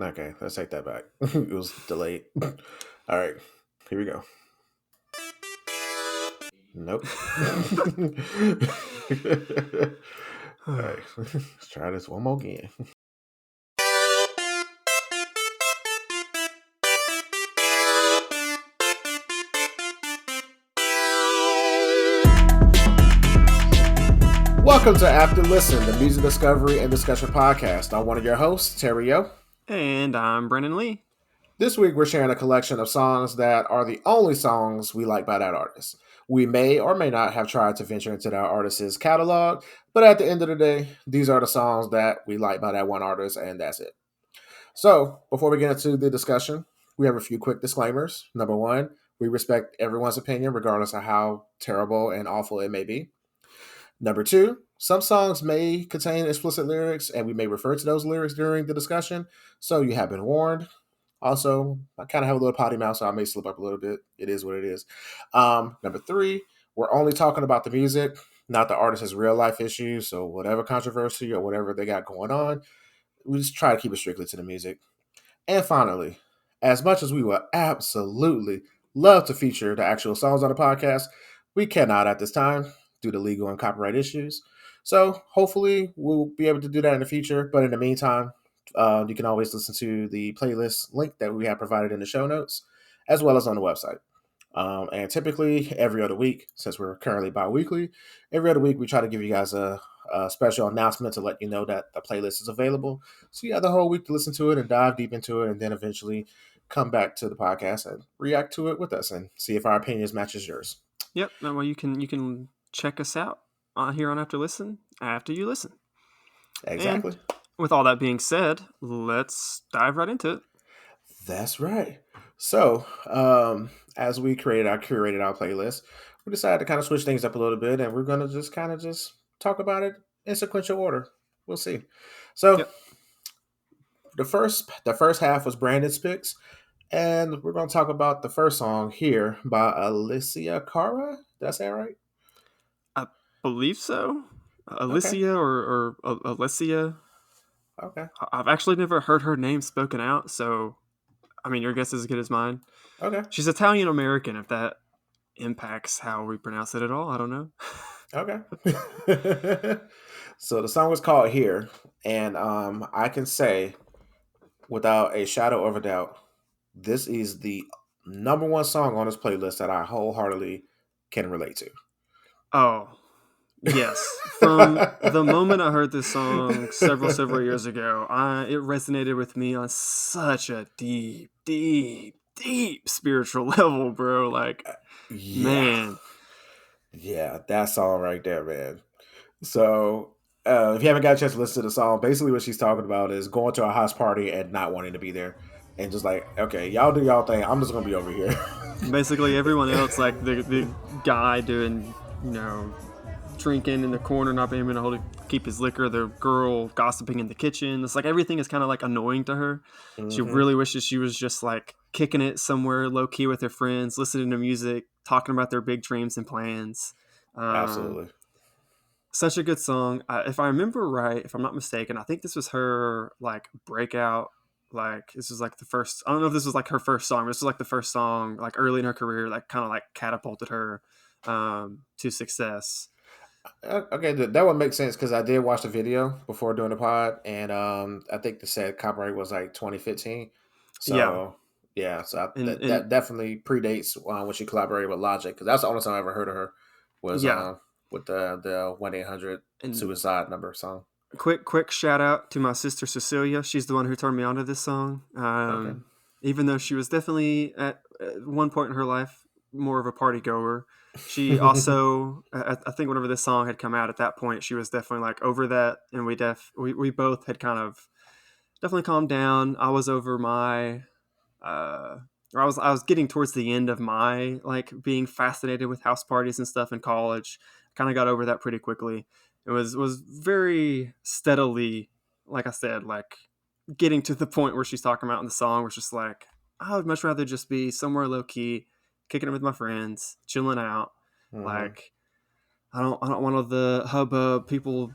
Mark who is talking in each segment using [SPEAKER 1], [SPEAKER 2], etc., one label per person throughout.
[SPEAKER 1] Okay, let's take that back. It was delayed. All right, here we go. Nope. All right, let's try this one more again. Welcome to After Listen, the music discovery and discussion podcast. I'm one of your hosts, Terry O.
[SPEAKER 2] And I'm Brennan Lee.
[SPEAKER 1] This week, we're sharing a collection of songs that are the only songs we like by that artist. We may or may not have tried to venture into that artist's catalog, but at the end of the day, these are the songs that we like by that one artist, and that's it. So, before we get into the discussion, we have a few quick disclaimers. Number one, we respect everyone's opinion, regardless of how terrible and awful it may be. Number two, some songs may contain explicit lyrics, and we may refer to those lyrics during the discussion, so you have been warned. Also, I kind of have a little potty mouth, so I may slip up a little bit. It is what it is. Number three, we're only talking about the music, not the artist's real life issues. So whatever controversy or whatever they got going on, we just try to keep it strictly to the music. And finally, as much as we would absolutely love to feature the actual songs on the podcast, we cannot at this time due to legal and copyright issues. So hopefully we'll be able to do that in the future. But in the meantime, you can always listen to the playlist link that we have provided in the show notes, as well as on the website. And typically every other week, since we're currently bi-weekly, every other week we try to give you guys a special announcement to let you know that the playlist is available. So you have the whole week to listen to it and dive deep into it, and then eventually come back to the podcast and react to it with us and see if our opinions matches yours.
[SPEAKER 2] Yep. That way you can check us out here on After Listen after you listen.
[SPEAKER 1] Exactly.
[SPEAKER 2] And with all that being said, let's dive right into it.
[SPEAKER 1] That's right. So, as we curated our playlist, we decided to kind of switch things up a little bit, and we're gonna just kind of just talk about it in sequential order. We'll see. So,
[SPEAKER 2] Yep.
[SPEAKER 1] the first half was Brandon's picks, and we're gonna talk about the first song here by Alessia Cara. Did I say it right?
[SPEAKER 2] I believe so.
[SPEAKER 1] Okay.
[SPEAKER 2] Alessia or Alessia.
[SPEAKER 1] Okay.
[SPEAKER 2] I've actually never heard her name spoken out, so I mean, your guess is as good as mine.
[SPEAKER 1] Okay.
[SPEAKER 2] She's Italian American, if that impacts how we pronounce it at all. I don't know.
[SPEAKER 1] Okay. So the song was called Here, and I can say without a shadow of a doubt, this is the number one song on this playlist that I wholeheartedly can relate to.
[SPEAKER 2] Oh, yes. From the moment I heard this song several years ago, it resonated with me on such a deep spiritual level, bro. Like,
[SPEAKER 1] Yeah.
[SPEAKER 2] man.
[SPEAKER 1] Yeah, that song right there, man. So, if you haven't got a chance to listen to the song, basically what she's talking about is going to a house party and not wanting to be there. And just like, okay, y'all do y'all thing. I'm just going to be over here.
[SPEAKER 2] Basically, everyone else, like the guy doing, drinking in the corner, not being able to keep his liquor, the girl gossiping in the kitchen. It's like everything is kind of like annoying to her. She
[SPEAKER 1] Mm-hmm.
[SPEAKER 2] really wishes she was just like kicking it somewhere low key with her friends, listening to music, talking about their big dreams and plans.
[SPEAKER 1] Absolutely.
[SPEAKER 2] Such a good song. If I remember right, if I'm not mistaken, I think this was her like breakout. Like this was like the first. I don't know if this was like her first song. This was like the first song like early in her career, like kind of like catapulted her to success.
[SPEAKER 1] Okay, that would make sense because I did watch the video before doing the pod, and I think the said copyright was like 2015.
[SPEAKER 2] Yeah,
[SPEAKER 1] So yeah, so
[SPEAKER 2] and
[SPEAKER 1] that definitely predates when she collaborated with Logic because that's the only time I ever heard of her was
[SPEAKER 2] yeah,
[SPEAKER 1] with the 1-800
[SPEAKER 2] and
[SPEAKER 1] suicide number song.
[SPEAKER 2] quick shout out to my sister Cecilia. She's the one who turned me on to this song.
[SPEAKER 1] Okay.
[SPEAKER 2] Even though she was definitely at one point in her life more of a party goer, she also I think whenever this song had come out at that point, she was definitely like over that, and we both had kind of definitely calmed down. I was over my or I was getting towards the end of my like being fascinated with house parties and stuff in college. Kind of got over that pretty quickly. It was very steadily, like I said, like getting to the point where she's talking about in the song, where it's just like I would much rather just be somewhere low key, kicking it with my friends, chilling out.
[SPEAKER 1] Hmm.
[SPEAKER 2] Like I don't want all the hubbub, people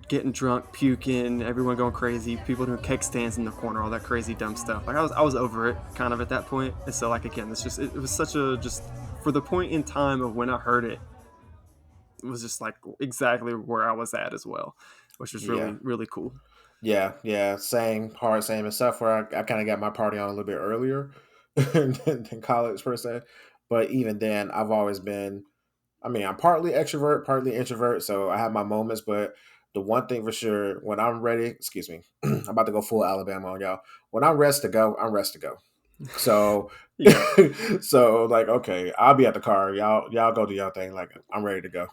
[SPEAKER 2] getting drunk, puking, everyone going crazy, people doing keg stands in the corner, all that crazy dumb stuff. Like I was over it kind of at that point. And so like again, it was such a just for the point in time of when I heard it, it was just like exactly where I was at as well, which was
[SPEAKER 1] Yeah.
[SPEAKER 2] really really cool.
[SPEAKER 1] Yeah. Same part, same and stuff. Where I kind of got my party on a little bit earlier than college per se, but even then, I've always been. I mean, I'm partly extrovert, partly introvert, so I have my moments. But the one thing for sure, when I'm ready, excuse me, I'm about to go full Alabama on y'all. When I'm rest to go, I'm rest to go. So,
[SPEAKER 2] Yeah.
[SPEAKER 1] so like, okay, I'll be at the car. Y'all go do y'all thing. Like, I'm ready to go.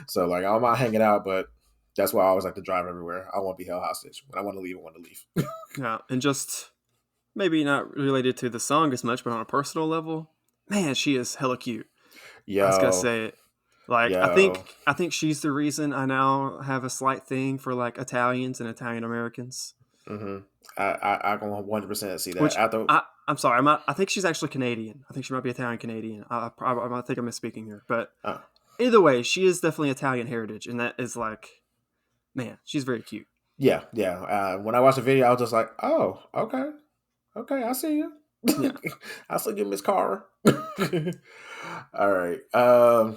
[SPEAKER 1] So, like, I'm not hanging out, but that's why I always like to drive everywhere. I won't be held hostage. When I want to leave, I want to leave.
[SPEAKER 2] Yeah, and just maybe not related to the song as much, but on a personal level, man, she is hella cute. I was gonna
[SPEAKER 1] Yo,
[SPEAKER 2] say it. Like
[SPEAKER 1] yo.
[SPEAKER 2] I think she's the reason I now have a slight thing for like Italians and Italian Americans.
[SPEAKER 1] hmm I can 100% see that.
[SPEAKER 2] Which
[SPEAKER 1] After,
[SPEAKER 2] I'm sorry, I'm not. I think she's actually Canadian. I think she might be Italian Canadian. I think I'm misspeaking here, but
[SPEAKER 1] uh,
[SPEAKER 2] either way, she is definitely Italian heritage, and that is like, man, she's very cute.
[SPEAKER 1] yeah. When I watched the video, I was just like, oh, okay. Okay, I see you.
[SPEAKER 2] Yeah.
[SPEAKER 1] I see you, Miss Cara. All right.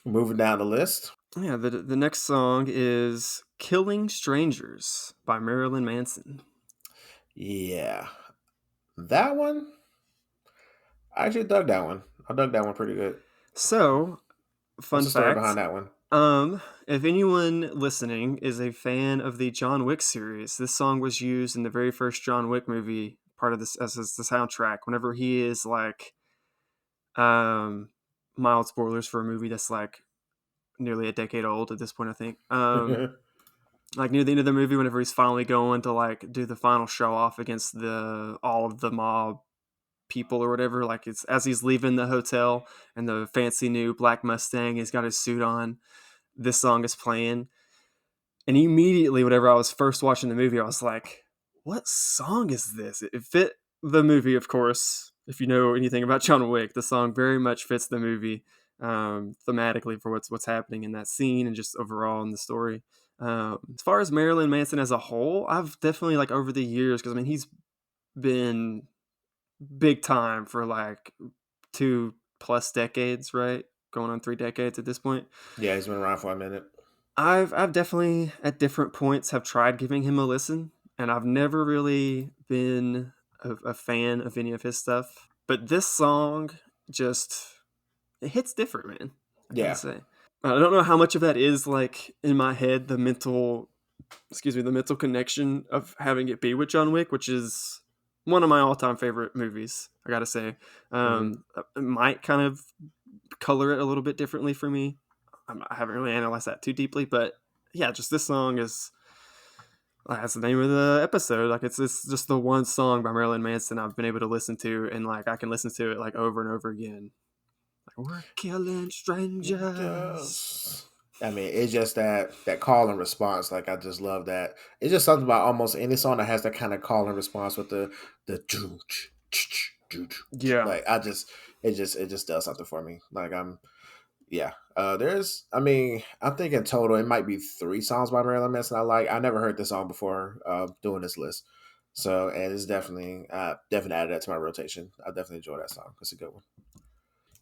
[SPEAKER 1] Moving down the list.
[SPEAKER 2] Yeah, the next song is "Killing Strangers" by Marilyn Manson.
[SPEAKER 1] Yeah, that one. I actually dug that one. I dug that one pretty good.
[SPEAKER 2] So,
[SPEAKER 1] What's
[SPEAKER 2] fun
[SPEAKER 1] the story
[SPEAKER 2] fact,
[SPEAKER 1] behind that one?
[SPEAKER 2] if anyone listening is a fan of the John Wick series, this song was used in the very first John Wick movie, part of this as the soundtrack. Whenever he is like, um, mild spoilers for a movie that's like nearly a decade old at this point, I think. Like near the end of the movie, whenever he's finally going to like do the final show off against the all of the mob people or whatever, like it's as he's leaving the hotel and the fancy new black Mustang, he's got his suit on. This song is playing, and immediately, whenever I was first watching the movie, I was like, "What song is this?" It fit the movie, of course. If you know anything about John Wick, the song very much fits the movie thematically for what's happening in that scene and just overall in the story. As far as Marilyn Manson as a whole, I've definitely like over the years, because I mean he's been big time for like 2+ decades, right? Going on 3 decades at this point.
[SPEAKER 1] Yeah, he's been around for a minute.
[SPEAKER 2] I've definitely at different points have tried giving him a listen, and I've never really been a fan of any of his stuff. But this song just it hits different, man. I gotta
[SPEAKER 1] Yeah,
[SPEAKER 2] say. I don't know how much of that is like in my head, the mental connection of having it be with John Wick, which is one of my all-time favorite movies. I gotta say,
[SPEAKER 1] hmm
[SPEAKER 2] it might kind of color it a little bit differently for me. I haven't really analyzed that too deeply, but yeah, just this song is that's the name of the episode. Like it's just the one song by Marilyn Manson I've been able to listen to, and like I can listen to it like over and over again. Like we're killing strangers.
[SPEAKER 1] Yes. I mean, it's just that call and response. Like I just love that. It's just something about almost any song that has that kind of call and response with the choo, ch, ch, choo, choo, ch.
[SPEAKER 2] Yeah,
[SPEAKER 1] Like it just does something for me. Like I'm yeah. There's I mean I'm thinking total it might be 3 songs by Marilyn Manson I like. I never heard this song before doing this list. So and it's definitely added that to my rotation. I definitely enjoy that song. It's a good one.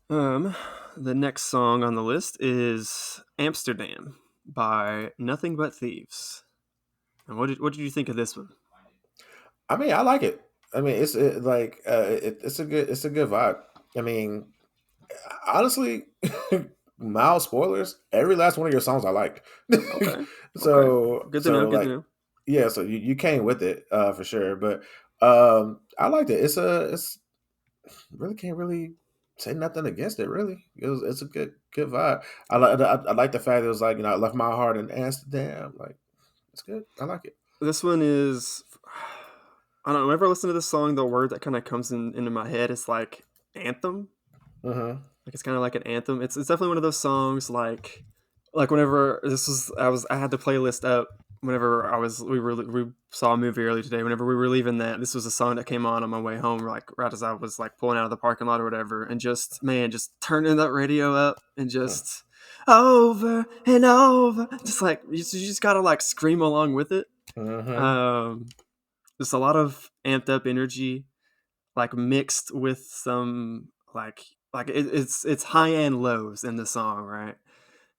[SPEAKER 2] Um, the next song on the list is Amsterdam by Nothing But Thieves. And what did you think of this one?
[SPEAKER 1] I mean, I like it. I mean, it's a good vibe. I mean, honestly, mild spoilers. Every last one of your songs I like.
[SPEAKER 2] Okay. Okay.
[SPEAKER 1] so
[SPEAKER 2] Good to know.
[SPEAKER 1] so
[SPEAKER 2] Good to
[SPEAKER 1] like
[SPEAKER 2] know.
[SPEAKER 1] yeah, so you came with it for sure. But I liked it. It's really can't really say nothing against it. Really, it's a good vibe. I like the fact it was like I left my heart in Amsterdam. Like it's good. I like it.
[SPEAKER 2] This one is. I don't know. Whenever I listen to this song, the word that kind of comes into my head is like anthem.
[SPEAKER 1] Mm-hmm.
[SPEAKER 2] Like it's kind of like an anthem. It's definitely one of those songs like whenever I had the playlist up whenever we saw a movie earlier today. Whenever we were leaving that, this was a song that came on my way home, like right as I was like pulling out of the parking lot or whatever, and just man, just turning that radio up and just over and over. Just like you just gotta like scream along with it.
[SPEAKER 1] Mm-hmm.
[SPEAKER 2] Um, just a lot of amped up energy, like mixed with some it's high and lows in the song, right?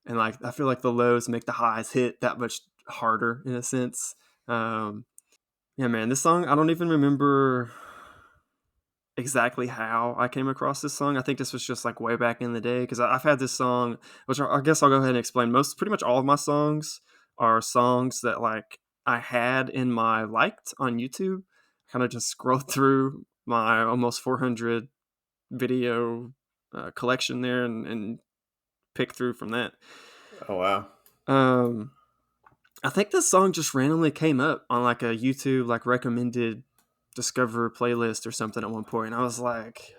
[SPEAKER 2] And like I feel like the lows make the highs hit that much harder in a sense. Um, yeah, man, this song I don't even remember exactly how I came across this song. I think this was just like way back in the day because I've had this song, which I guess I'll go ahead and explain. Pretty much all of my songs are songs that like I had in my liked on YouTube. Kind of just scroll through my almost 400 video collection there and pick through from that.
[SPEAKER 1] Oh wow.
[SPEAKER 2] Um, I think this song just randomly came up on like a YouTube like recommended Discover playlist or something at one point, and I was like,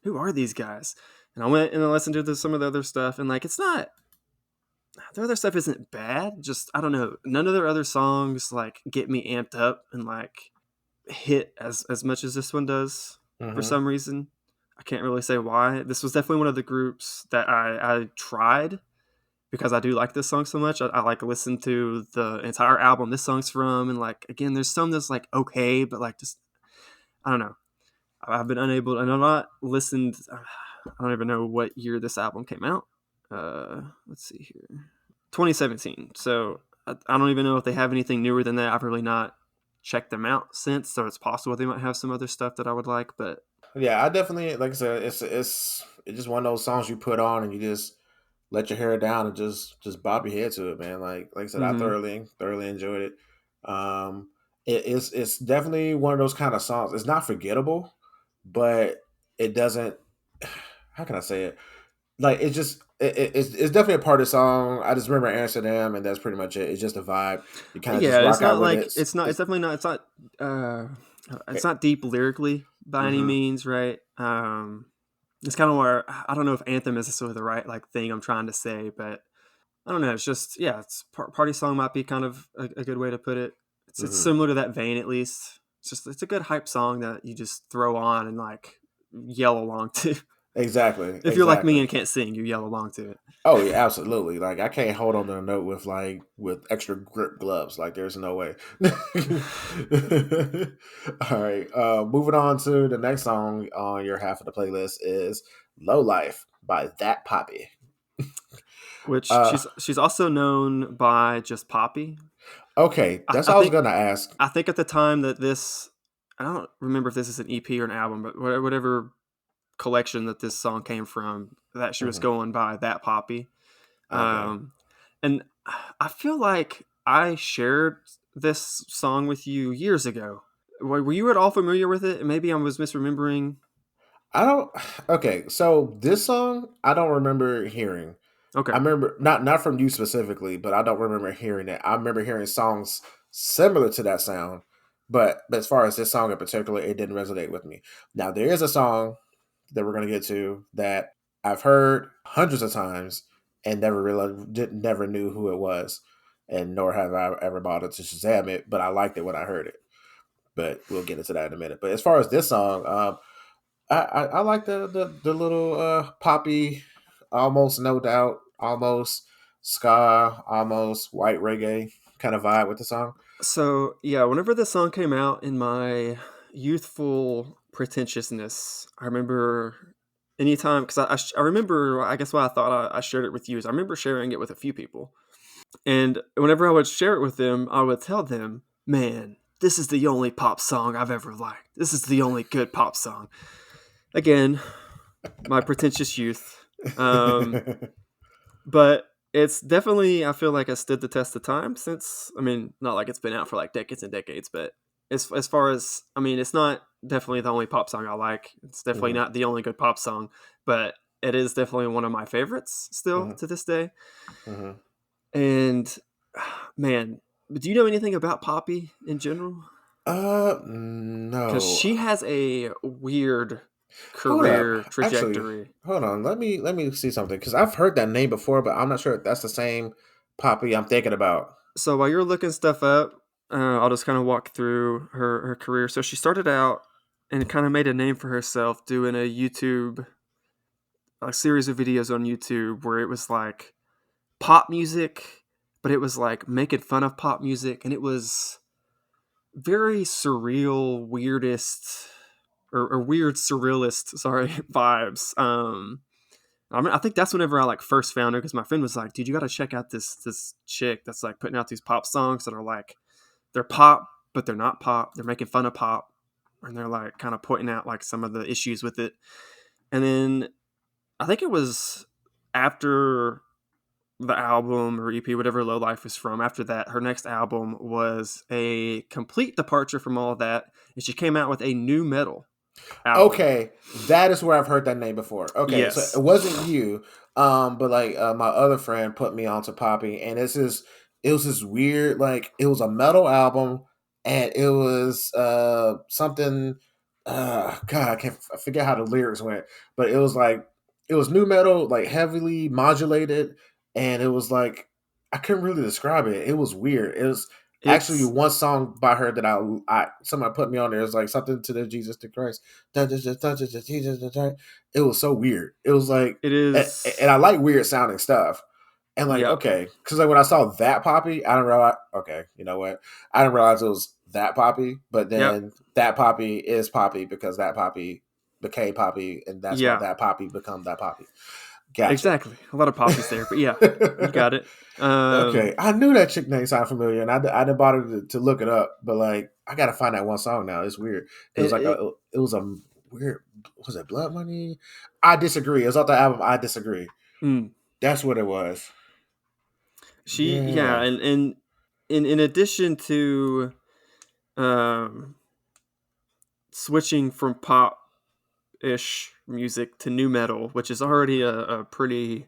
[SPEAKER 2] "Who are these guys?" And I went and I listened to some of the other stuff, and like it's not the other stuff isn't bad. Just I don't know, none of their other songs like get me amped up and like hit as much as this one does for
[SPEAKER 1] Mm-hmm.
[SPEAKER 2] some reason. I can't really say why. This was definitely one of the groups that I tried because I do like this song so much. I like listen to the entire album this song's from, and like again, there's some that's like okay, but like just I don't know. I've been unable, and I'm not listened. I don't even know what year this album came out. Let's see here, 2017. So I don't even know if they have anything newer than that. I've really not checked them out since, so it's possible they might have some other stuff that I would like. But
[SPEAKER 1] Yeah, I definitely like I said, it's just one of those songs you put on and you just let your hair down and just bob your head to it, man. Like I said, I
[SPEAKER 2] mm-hmm.
[SPEAKER 1] thoroughly enjoyed it. It's definitely one of those kind of songs. It's not forgettable, but it doesn't. How can I say it? Like it's definitely a part of the song. I just remember Amsterdam, and that's pretty much it. It's just a vibe. You kind of just
[SPEAKER 2] Yeah, it's
[SPEAKER 1] rock out
[SPEAKER 2] not
[SPEAKER 1] with
[SPEAKER 2] like
[SPEAKER 1] it.
[SPEAKER 2] it's definitely not. Uh, it's not deep lyrically by any
[SPEAKER 1] Mm-hmm,
[SPEAKER 2] means, right? It's kind of where I don't know if anthem is necessarily the right like thing I'm trying to say, but I don't know. It's just yeah, it's party song might be kind of a good way to put it. It's
[SPEAKER 1] mm-hmm.
[SPEAKER 2] similar to that vein at least. It's a good hype song that you just throw on and like yell along to.
[SPEAKER 1] Exactly,
[SPEAKER 2] If you're like me
[SPEAKER 1] exactly.
[SPEAKER 2] and can't sing, you yell along to it.
[SPEAKER 1] Oh yeah, absolutely. Like I can't hold on to a note with extra grip gloves. Like there's no way. All right. Moving on to the next song on your half of the playlist is "Lowlife" by That Poppy.
[SPEAKER 2] Which
[SPEAKER 1] Uh,
[SPEAKER 2] she's also known by just Poppy.
[SPEAKER 1] okay, that's
[SPEAKER 2] I
[SPEAKER 1] all I was
[SPEAKER 2] think
[SPEAKER 1] gonna ask.
[SPEAKER 2] I think at the time that this, I don't remember if this is an EP or an album, but whatever collection that this song came from, that she was
[SPEAKER 1] Hmm.
[SPEAKER 2] going by that Poppy.
[SPEAKER 1] Okay.
[SPEAKER 2] Um, and I feel like I shared this song with you years ago. Were you at all familiar with it? Maybe I was misremembering.
[SPEAKER 1] I don't. Okay, so this song I don't remember hearing. I
[SPEAKER 2] Okay.
[SPEAKER 1] remember not from you specifically, but I don't remember hearing it. I remember hearing songs similar to that sound, but as far as this song in particular, it didn't resonate with me. Now there is a song that we're gonna get to that I've heard hundreds of times and never realized, never knew who it was, and nor have I ever bothered to Shazam it. But I liked it when I heard it. But we'll get into that in a minute. But as far as this song, I like the little poppy, almost no doubt, almost ska, almost white reggae kind of vibe with the song.
[SPEAKER 2] So yeah, whenever this song came out in my youthful pretentiousness, I remember anytime because I remember I guess why I thought I shared it with you is I remember sharing it with a few people, and whenever I would share it with them, I would tell them, "Man, this is the only pop song I've ever liked. This is the only good pop song." Again, my pretentious youth. Um, but it's definitely I feel like it stood the test of time since I mean not like it's been out for like decades and decades, but as far as I mean it's not definitely the only pop song I like. It's definitely
[SPEAKER 1] Mhm,
[SPEAKER 2] not the only good pop song, but it is definitely one of my favorites still
[SPEAKER 1] mhm,
[SPEAKER 2] to this day.
[SPEAKER 1] mhm.
[SPEAKER 2] And man, do you know anything about Poppy in general? Because
[SPEAKER 1] No.
[SPEAKER 2] she has a weird
[SPEAKER 1] Hold up.
[SPEAKER 2] career
[SPEAKER 1] Actually,
[SPEAKER 2] trajectory.
[SPEAKER 1] hold on. Let me see something because I've heard that name before, but I'm not sure if that's the same Poppy I'm thinking about.
[SPEAKER 2] So while you're looking stuff up, I'll just kind of walk through her career. So she started out and kind of made a name for herself doing a series of videos on YouTube where it was like pop music, but it was like making fun of pop music, and it was very surreal, weirdest or weird surrealist, sorry, vibes. I think that's whenever I like first found her because my friend was like, "Dude, you got to check out this chick that's like putting out these pop songs that are like they're pop, but they're not pop. They're making fun of pop, and they're like kind of pointing out like some of the issues with it." And then I think it was after the album or EP, whatever Lowlife is from. After that, her next album was a complete departure from all of that, and she came out with a new metal album.
[SPEAKER 1] Okay, that is where I've heard that name before. Okay, so it
[SPEAKER 2] Yes,
[SPEAKER 1] wasn't you, but like my other friend put me onto Poppy, and it was this weird, like it was a metal album, and it was something. God, I forget how the lyrics went, but it was like it was new metal, like heavily modulated, and it was like I couldn't really describe it. It was weird. It was actually
[SPEAKER 2] it's
[SPEAKER 1] one song by her that I somebody put me on there. It was like something to the Jesus to Christ. It was so weird. It was like,
[SPEAKER 2] it
[SPEAKER 1] and
[SPEAKER 2] is.
[SPEAKER 1] I like weird sounding stuff. And like,
[SPEAKER 2] Yep,
[SPEAKER 1] okay, because like when I saw that Poppy, I didn't realize. Okay, you know what? I didn't realize it was that Poppy. But
[SPEAKER 2] yep,
[SPEAKER 1] then that Poppy is Poppy because that Poppy became Poppy, and that's why
[SPEAKER 2] yeah.
[SPEAKER 1] that Poppy become that Poppy. Gotcha.
[SPEAKER 2] Exactly. A lot of poppies there, but yeah, you got it.
[SPEAKER 1] Okay, I knew that chick name sounded familiar, and I didn't bother to look it up. But like, I gotta find that one song now. It's weird. It was
[SPEAKER 2] It,
[SPEAKER 1] like
[SPEAKER 2] it,
[SPEAKER 1] it was a weird. Was it Blood Money? I disagree. It was off the album. I disagree.
[SPEAKER 2] mm.
[SPEAKER 1] That's what it was.
[SPEAKER 2] Yeah,
[SPEAKER 1] Yeah.
[SPEAKER 2] and in addition to um, switching from pop ish music to new metal, which is already a pretty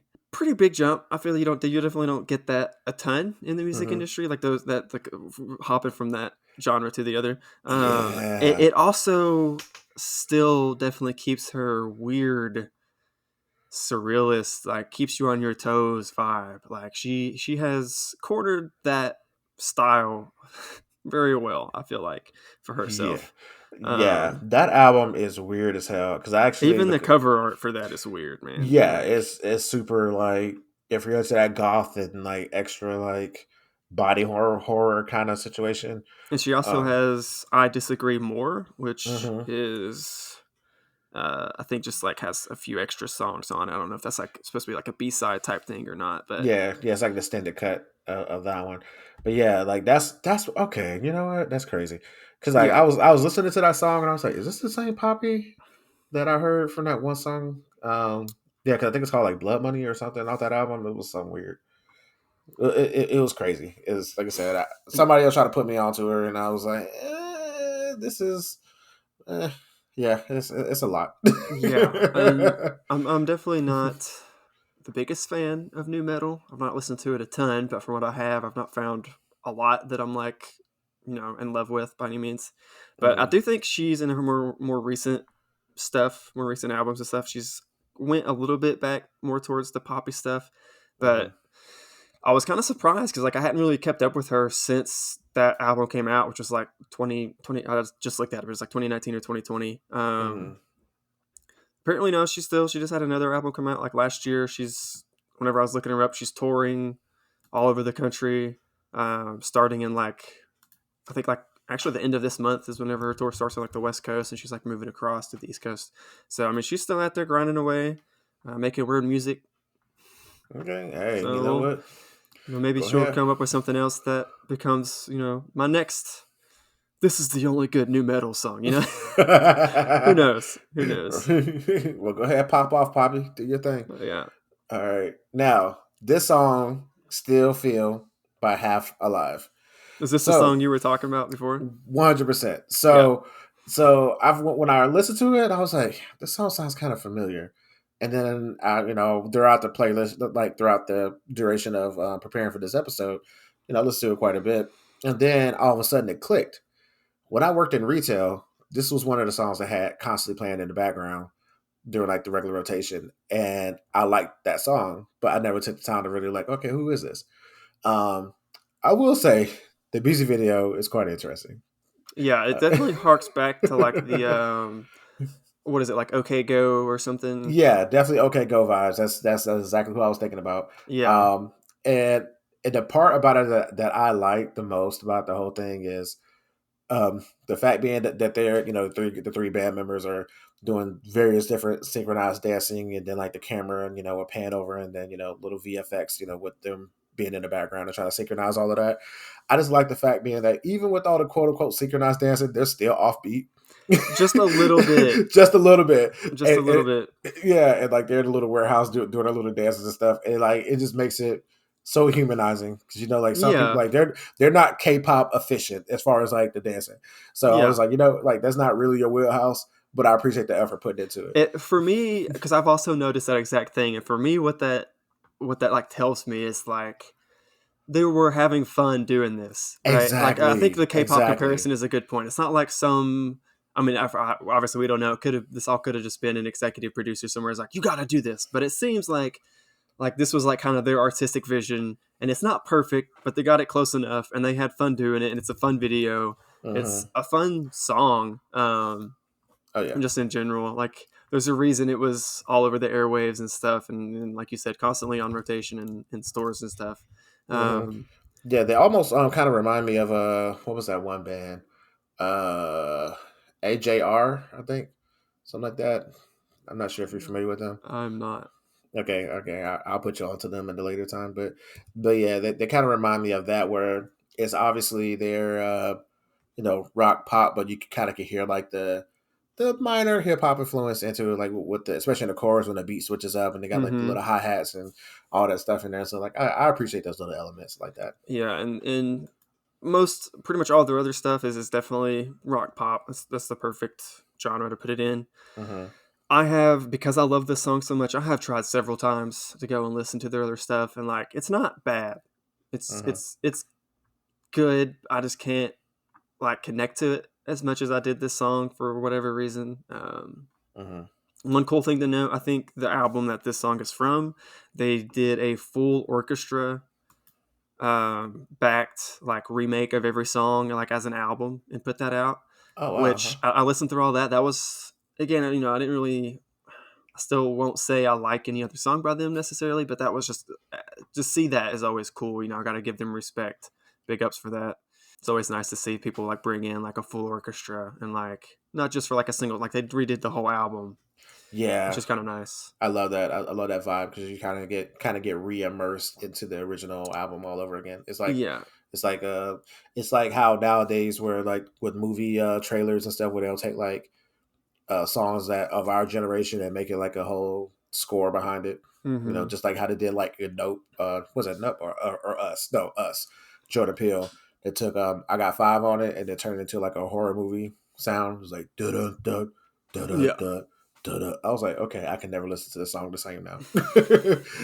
[SPEAKER 2] big jump. I feel you definitely don't get that a ton in the music
[SPEAKER 1] Hmm.
[SPEAKER 2] industry, like those that like hopping from that genre to the other.
[SPEAKER 1] Yeah.
[SPEAKER 2] It also still definitely keeps her weird surrealist, like keeps you on your toes vibe. Like she has cornered that style very well, I feel like, for
[SPEAKER 1] Yeah.
[SPEAKER 2] herself.
[SPEAKER 1] Yeah. That album is weird as hell because I actually
[SPEAKER 2] Even the
[SPEAKER 1] look.
[SPEAKER 2] cover art for that is weird, man.
[SPEAKER 1] Yeah,
[SPEAKER 2] Like,
[SPEAKER 1] it's super like if you're into that goth and like extra like body horror kind of situation.
[SPEAKER 2] and she also
[SPEAKER 1] Um.
[SPEAKER 2] has I Disagree More, which
[SPEAKER 1] Mhm.
[SPEAKER 2] is I think just like has a few extra songs on it. I don't know if that's like supposed to be like a B-side type thing or not, but
[SPEAKER 1] Yeah, yeah, it's like the extended cut of that one. But yeah, like that's okay. You know what? That's crazy. Because like
[SPEAKER 2] yeah.
[SPEAKER 1] I was listening to that song and I was like, is this the same Poppy that I heard from that one song? Yeah, because I think it's called like Blood Money or something off that album. It was something weird. It was crazy. It was like I said, somebody else tried to put me onto her, and I was like, this is, eh, yeah, it's a lot.
[SPEAKER 2] Yeah, and I'm definitely not the biggest fan of new metal. I've not listened to it a ton, but from what I have, I've not found a lot that I'm like, in love with by any means. But I
[SPEAKER 1] Mhm,
[SPEAKER 2] do think she's in her more recent stuff, more recent albums and stuff. She's went a little bit back more towards the poppy stuff,
[SPEAKER 1] mhm,
[SPEAKER 2] but I was kind of surprised because like I hadn't really kept up with her since that album came out, which was like 2020. I just looked at it. It was like 2019 or 2020.
[SPEAKER 1] mhm.
[SPEAKER 2] Apparently, no, she just had another album come out like last year. Whenever I was looking her up, she's touring all over the country, starting in like I think like actually the end of this month is whenever her tour starts on like the West Coast, and she's like moving across to the East Coast. So I mean, she's still out there grinding away, making weird music.
[SPEAKER 1] Okay, hey, you know
[SPEAKER 2] So
[SPEAKER 1] what?
[SPEAKER 2] maybe
[SPEAKER 1] Go
[SPEAKER 2] she'll
[SPEAKER 1] ahead.
[SPEAKER 2] come up with something else that becomes my next. This is the only good new metal song. Who knows? Who knows?
[SPEAKER 1] Well, go ahead, pop off, Poppy. Do your thing.
[SPEAKER 2] But yeah,
[SPEAKER 1] All right. Now, this song, Still Feel by Half Alive.
[SPEAKER 2] is this the
[SPEAKER 1] So,
[SPEAKER 2] song you were talking about before?
[SPEAKER 1] 100%.
[SPEAKER 2] Yeah,
[SPEAKER 1] So when I listened to it, I was like, this song sounds kind of familiar. And then throughout the playlist, like throughout the duration of preparing for this episode, I listened to it quite a bit. And then all of a sudden it clicked. When I worked in retail, this was one of the songs I had constantly playing in the background during like the regular rotation, and I liked that song, but I never took the time to really like, okay, who is this? Um, I will say the music video is quite interesting.
[SPEAKER 2] yeah, it
[SPEAKER 1] Uh,
[SPEAKER 2] definitely harks back to like the what is it like? OK Go or something?
[SPEAKER 1] yeah, definitely okay. Go vibes. That's exactly what I was thinking about.
[SPEAKER 2] Yeah,
[SPEAKER 1] Um, and the part about it that I like the most about the whole thing is the fact being that they're, the three band members are doing various different synchronized dancing, and then like the camera, will pan over, and then, little VFX, with them being in the background and trying to synchronize all of that. I just like the fact being that even with all the quote unquote synchronized dancing, they're still offbeat.
[SPEAKER 2] Just a little bit.
[SPEAKER 1] Just a little bit.
[SPEAKER 2] Just a little bit.
[SPEAKER 1] Yeah, and like they're in a little warehouse doing their little dances and stuff, and like it just makes it so humanizing because, like some people,
[SPEAKER 2] Yeah.
[SPEAKER 1] like they're not K-pop efficient as far as like the dancing. So I was
[SPEAKER 2] Yeah.
[SPEAKER 1] like, like that's not really your wheelhouse, but I appreciate the effort putting into it.
[SPEAKER 2] For me, because I've also noticed that exact thing, and for me, what that like tells me is like they were having fun doing this, right? Like I think
[SPEAKER 1] Exactly.
[SPEAKER 2] the K-pop
[SPEAKER 1] Exactly.
[SPEAKER 2] comparison is a good point. It's not like some. I mean, obviously we don't know. This all could have just been an executive producer somewhere is like, you got to do this, but it seems like this was like kind of their artistic vision, and it's not perfect, but they got it close enough, and they had fun doing it, and it's a fun video. It's
[SPEAKER 1] Mm-hmm.
[SPEAKER 2] a fun song.
[SPEAKER 1] Oh yeah.
[SPEAKER 2] Just in general, like there's a reason it was all over the airwaves and stuff, and like you said, constantly on rotation in stores and stuff.
[SPEAKER 1] Mm-hmm.
[SPEAKER 2] Um,
[SPEAKER 1] Yeah, they almost kind of remind me of what was that one band? Uh AJR, I think. Something like that. I'm not sure if you're familiar with them.
[SPEAKER 2] I'm not.
[SPEAKER 1] Okay. I'll put you onto them at a later time, but yeah, they kind of remind me of that, where it's obviously they're rock pop, but you kind of can hear like the minor hip hop influence into it, like with the, especially in the chorus when the beat switches up and they got like the
[SPEAKER 2] Mm-hmm.
[SPEAKER 1] little hi hats and all that stuff in there. So like I appreciate those little elements like that.
[SPEAKER 2] Yeah, and most pretty much all their other stuff is definitely rock pop. That's the perfect genre to put it in.
[SPEAKER 1] Mm-hmm.
[SPEAKER 2] I have, because I love this song so much, I have tried several times to go and listen to their other stuff, and like it's not bad. It's
[SPEAKER 1] Mm-hmm.
[SPEAKER 2] it's it's good. I just can't like connect to it as much as I did this song for whatever reason.
[SPEAKER 1] Mm-hmm.
[SPEAKER 2] One cool thing to note, I think the album that this song is from, they did a full orchestra backed like remake of every song like as an album and put that out.
[SPEAKER 1] Oh wow. Huh?
[SPEAKER 2] Which I listened through all that. That was again, I didn't really. I still won't say I like any other song by them necessarily, but that was just see that is always cool. I got to give them respect. Big ups for that. It's always nice to see people like bring in like a full orchestra and like not just for like a single, like they redid the whole album, which
[SPEAKER 1] Yeah,
[SPEAKER 2] is kind of nice.
[SPEAKER 1] I love that. I love that vibe because you kind of get re-immersed into the original album all over again.
[SPEAKER 2] Yeah.
[SPEAKER 1] It's like it's like how nowadays where like with movie trailers and stuff where they'll take like songs that of our generation and make it like a whole score behind it.
[SPEAKER 2] Mm-hmm.
[SPEAKER 1] Just like how they did like a Nope. Was it Nope or Us? No, Us. Jordan Peele. They took I Got Five on it and they turned it into like a horror movie sound. It was like da da da da da
[SPEAKER 2] Yeah.
[SPEAKER 1] da da. I was like, okay, I can never listen to the song the same now.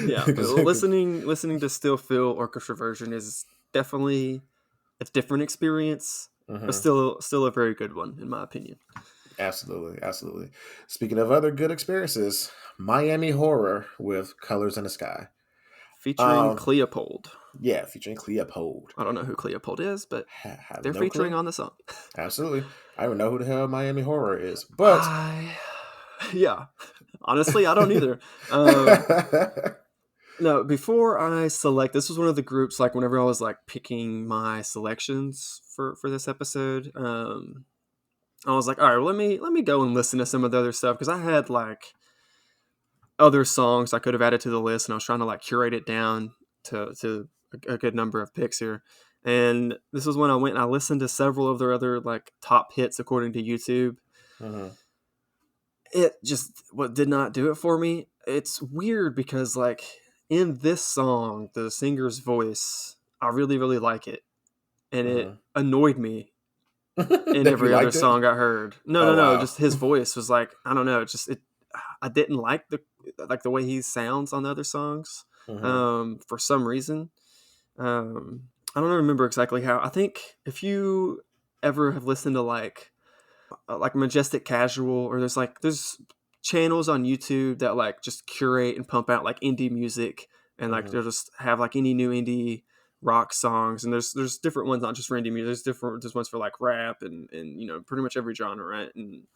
[SPEAKER 2] Yeah. Listening to Still Feel orchestra version is definitely a different experience, but
[SPEAKER 1] Mhm.
[SPEAKER 2] still a very good one in my opinion.
[SPEAKER 1] Absolutely, absolutely. Speaking of other good experiences, Miami Horror with Colors in the Sky.
[SPEAKER 2] Featuring
[SPEAKER 1] Um,
[SPEAKER 2] Cleopold.
[SPEAKER 1] yeah, featuring Cleopold.
[SPEAKER 2] I don't know who Cleopold is, but
[SPEAKER 1] Have
[SPEAKER 2] they're
[SPEAKER 1] no
[SPEAKER 2] featuring
[SPEAKER 1] clue.
[SPEAKER 2] on the song.
[SPEAKER 1] Absolutely. I don't even know who the hell Miami Horror is. But
[SPEAKER 2] I yeah. Honestly, I don't either. No, before I select, this was one of the groups. Like whenever I was like picking my selections for this episode, I was like, all right, well, let me go and listen to some of the other stuff because I had like other songs I could have added to the list, and I was trying to like curate it down to a good number of picks here. And this was when I went and I listened to several of their other like top hits according to YouTube.
[SPEAKER 1] Mhm.
[SPEAKER 2] It just what did not do it for me. It's weird because like in this song, the singer's voice, I really really like it, and it
[SPEAKER 1] Mhm.
[SPEAKER 2] annoyed me in
[SPEAKER 1] That you
[SPEAKER 2] every other
[SPEAKER 1] liked it?
[SPEAKER 2] song I heard. No,
[SPEAKER 1] Oh
[SPEAKER 2] no, no,
[SPEAKER 1] wow.
[SPEAKER 2] just his voice was like I don't know. It I didn't like the way he sounds on the other songs.
[SPEAKER 1] Mhm.
[SPEAKER 2] For some reason, I don't remember exactly how. I think if you ever have listened to like Majestic Casual, or there's channels on YouTube that like just curate and pump out like indie music, and like
[SPEAKER 1] Mhm.
[SPEAKER 2] they'll just have like any new indie rock songs, and there's different ones, not just for indie music. There's ones for like rap and pretty much every genre, right? And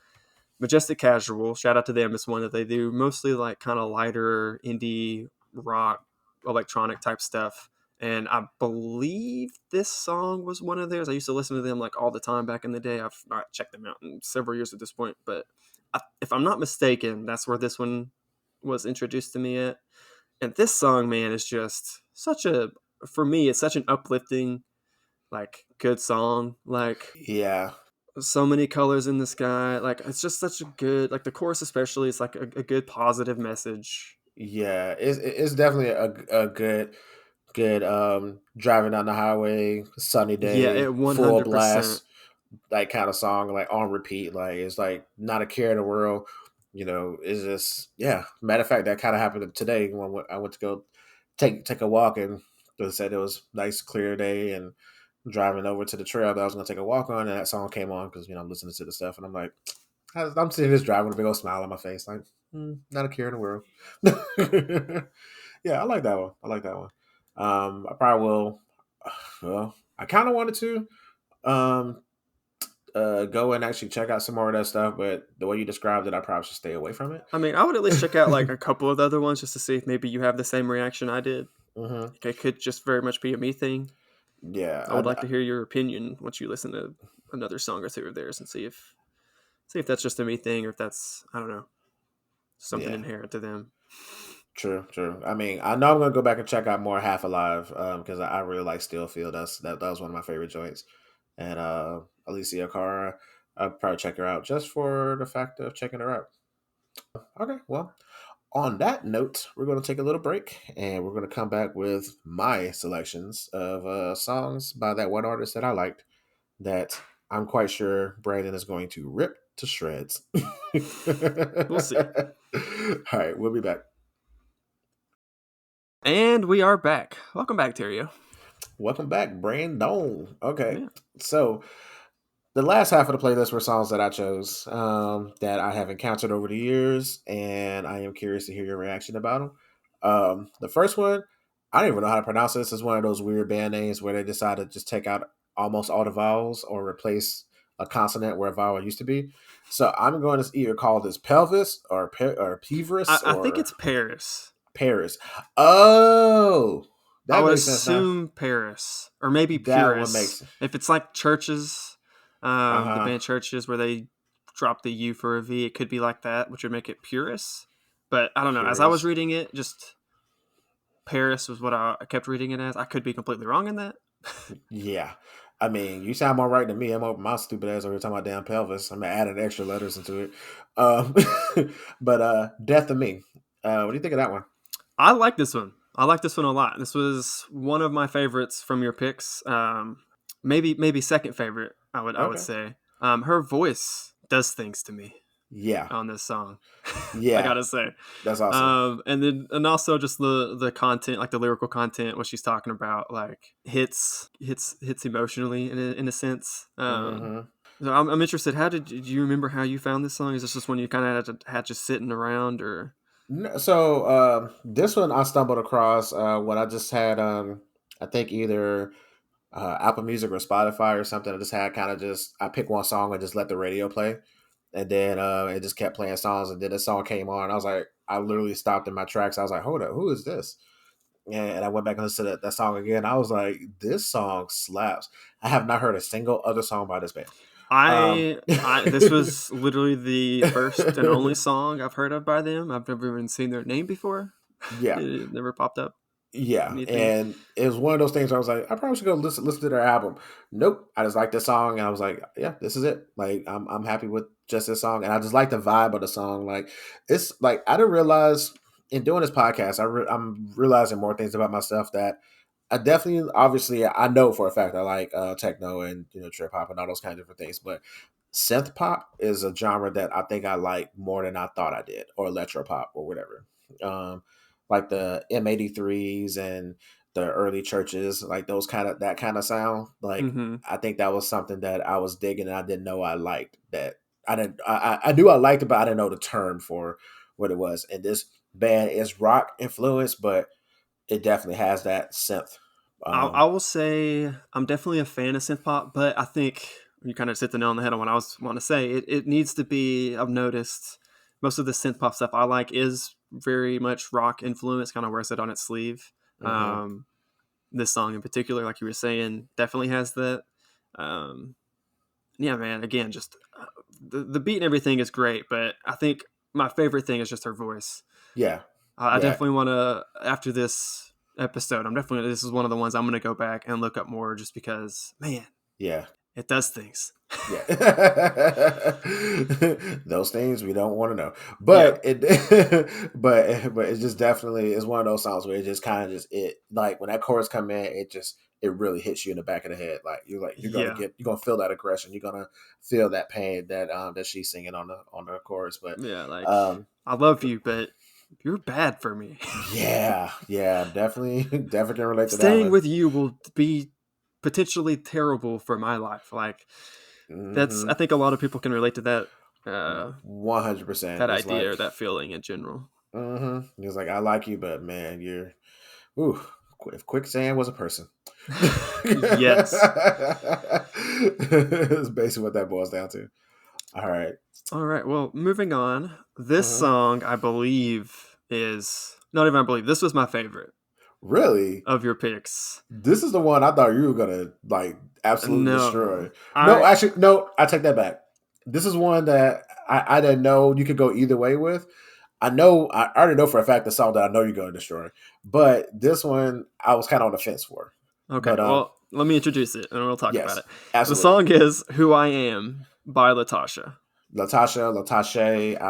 [SPEAKER 2] Majestic Casual, shout out to them, is one that they do mostly like kind of lighter indie rock, electronic type stuff. And I believe this song was one of theirs. I used to listen to them like all the time back in the day. I've not checked them out in several years at this point, but if I'm not mistaken, that's where this one was introduced to me at. And this song, man, is just for me, it's such an uplifting, like, good song. Like,
[SPEAKER 1] Yeah,
[SPEAKER 2] so many colors in the sky. Like, it's just such a good, like, the chorus especially is like a good positive message.
[SPEAKER 1] yeah, it's definitely a good driving down the highway, sunny
[SPEAKER 2] Yeah,
[SPEAKER 1] day,
[SPEAKER 2] it
[SPEAKER 1] full
[SPEAKER 2] 100%.
[SPEAKER 1] blast, like kind of song, like on repeat. Like it's like not a care in the world. It's just yeah. Matter of fact, that kind of happened today when I went to go take a walk, and they said it was nice clear day, and driving over to the trail that I was going to take a walk on, and that song came on because I'm listening to the stuff, and I'm like, I'm sitting just driving with a big old smile on my face, like not a care in the world. Yeah, I like that one. I like that one. I probably will. Well, I kind of wanted to um, go and actually check out some more of that stuff, but the way you described it, I probably should stay away from it.
[SPEAKER 2] I mean, I would at least check out like a couple of the other ones just to see if maybe you have the same reaction I did.
[SPEAKER 1] Hmm.
[SPEAKER 2] Like, it could just very much be a me thing.
[SPEAKER 1] Yeah,
[SPEAKER 2] I would like to hear your opinion once you listen to another song or two of theirs and see if that's just a me thing or if that's, I don't know, something
[SPEAKER 1] yeah,
[SPEAKER 2] inherent to them.
[SPEAKER 1] true, true. I mean, I know I'm gonna go back and check out more Half Alive because I really like Stillfield. That was one of my favorite joints, and Alessia Cara. I'll probably check her out just for the fact of checking her out. Okay, well, on that note, we're going to take a little break and we're going to come back with my selections of songs by that one artist that I liked that I'm quite sure Brandon is going to rip to shreds.
[SPEAKER 2] We'll see.
[SPEAKER 1] All right, we'll be back.
[SPEAKER 2] And we are back. Welcome back, Terrio.
[SPEAKER 1] Welcome back, Brandon. Okay,
[SPEAKER 2] Yeah.
[SPEAKER 1] so the last half of the playlist were songs that I chose that I have encountered over the years, and I am curious to hear your reaction about them. The first one, I don't even know how to pronounce this. It's one of those weird band names where they decided to just take out almost all the vowels or replace a consonant where a vowel used to be. So I'm going to either call this pelvis or PVRIS
[SPEAKER 2] I think
[SPEAKER 1] or
[SPEAKER 2] it's Paris.
[SPEAKER 1] Paris. Oh,
[SPEAKER 2] I
[SPEAKER 1] that
[SPEAKER 2] would
[SPEAKER 1] makes sense now.
[SPEAKER 2] assume Paris. Or maybe
[SPEAKER 1] That one
[SPEAKER 2] Purist.
[SPEAKER 1] makes
[SPEAKER 2] If it's like Churches,
[SPEAKER 1] uh
[SPEAKER 2] the
[SPEAKER 1] huh.
[SPEAKER 2] band Churches where they drop the U for a V, it could be like that, which would make it Purist. But I don't know. As I was
[SPEAKER 1] Purist.
[SPEAKER 2] reading it, just Paris was what I kept reading it as. I could be completely wrong in that.
[SPEAKER 1] Yeah. I mean, you sound more right than me. I'm over my stupid ass over here talking about damn pelvis. I'm adding extra letters into it. Um, but death of me. What do you think of that one?
[SPEAKER 2] I like this one. I like this one a lot. This was one of my favorites from your picks. Maybe second favorite. I would
[SPEAKER 1] Okay.
[SPEAKER 2] say. Her voice does things to me
[SPEAKER 1] Yeah.
[SPEAKER 2] on this song. I
[SPEAKER 1] Yeah.
[SPEAKER 2] gotta say.
[SPEAKER 1] That's awesome.
[SPEAKER 2] And also just the content, like the lyrical content, what she's talking about, like hits emotionally in a sense.
[SPEAKER 1] Hmm.
[SPEAKER 2] So I'm interested. Do you remember how you found this song? Is this just one you kind of had just sitting around, or?
[SPEAKER 1] So this one I stumbled across when I just had I think either Apple Music or Spotify or something. I just had kind of just I picked one song and just let the radio play, and then it just kept playing songs. And then the song came on. I was like, I literally stopped in my tracks. I was like, hold up, who is this? And I went back and listened to that song again. I was like, this song slaps. I have not heard a single other song by this band. Um,
[SPEAKER 2] I this was literally the first and only song I've heard of by them. I've never even seen their name before.
[SPEAKER 1] yeah,
[SPEAKER 2] It never popped up
[SPEAKER 1] yeah,
[SPEAKER 2] anything.
[SPEAKER 1] and it was one of those things where I was like, I probably should go listen to their album. Nope, I just like this song, and I was like, yeah, this is it. Like, I'm happy with just this song, and I just like the vibe of the song. Like, it's like I didn't realize in doing this podcast, I'm realizing more things about myself that I definitely, obviously, I know for a fact I like techno and trip hop and all those kind of different things, but synth pop is a genre that I think I like more than I thought I did, or electro pop or whatever. Um, like the M83s and the early churches, like those that kind of sound. Like
[SPEAKER 2] Mm-hmm.
[SPEAKER 1] I think that was something that I was digging and I didn't know I liked. That I knew I liked it, but I didn't know the term for what it was. And this band is rock influenced, but it definitely has that synth.
[SPEAKER 2] I
[SPEAKER 1] Um,
[SPEAKER 2] will say I'm definitely a fan of synth pop, but I think you kind of hit the nail on the head on what I was want to say. It needs to be. I've noticed most of the synth pop stuff I like is very much rock influence, kind of wears it on its sleeve.
[SPEAKER 1] mhm.
[SPEAKER 2] Um, this song in particular, like you were saying, definitely has that. Um, yeah, man. Again, just the beat and everything is great, but I think my favorite thing is just her voice.
[SPEAKER 1] Yeah.
[SPEAKER 2] I
[SPEAKER 1] Yeah.
[SPEAKER 2] definitely want to, after this episode, this is one of the ones I'm going to go back and look up more, just because, man,
[SPEAKER 1] Yeah.
[SPEAKER 2] it does things.
[SPEAKER 1] Yeah. Those things we don't want to know.
[SPEAKER 2] Yeah.
[SPEAKER 1] But it but it's just definitely it's one of those songs where it just kind of just it like when that chorus come in, it really hits you in the back of the head. Like
[SPEAKER 2] Yeah.
[SPEAKER 1] you're gonna feel that aggression. You're gonna feel that pain that she's singing on the chorus. But
[SPEAKER 2] Yeah. Like,
[SPEAKER 1] um
[SPEAKER 2] I love you, but you're bad for me.
[SPEAKER 1] yeah, definitely definitely can relate to that
[SPEAKER 2] Staying
[SPEAKER 1] one.
[SPEAKER 2] with you will be potentially terrible for my life. Like,
[SPEAKER 1] Mm-hmm.
[SPEAKER 2] I think a lot of people can relate to that
[SPEAKER 1] 100%. It's
[SPEAKER 2] idea
[SPEAKER 1] like
[SPEAKER 2] or that feeling in general.
[SPEAKER 1] mm-hmm. It's like I like you, but man, you're ooh, if quicksand was a person.
[SPEAKER 2] Yes.
[SPEAKER 1] It's basically what that boils down to. All right.
[SPEAKER 2] All right. Well, moving on. This
[SPEAKER 1] Uh-huh.
[SPEAKER 2] song, I believe, is not even I believe. This was my favorite
[SPEAKER 1] Really?
[SPEAKER 2] of your picks.
[SPEAKER 1] This is the one I thought you were gonna like absolutely
[SPEAKER 2] No.
[SPEAKER 1] destroy. No,
[SPEAKER 2] I
[SPEAKER 1] actually, no, I take that back. This is one that I didn't know you could go either way with. I already know for a fact the song that I know you're gonna destroy. But this one I was kind of on the fence for.
[SPEAKER 2] Okay.
[SPEAKER 1] But
[SPEAKER 2] Well, let me introduce it and we'll talk about
[SPEAKER 1] yes,
[SPEAKER 2] it. The
[SPEAKER 1] absolutely.
[SPEAKER 2] song is "Who I Am" by LATASHA.
[SPEAKER 1] Latasha.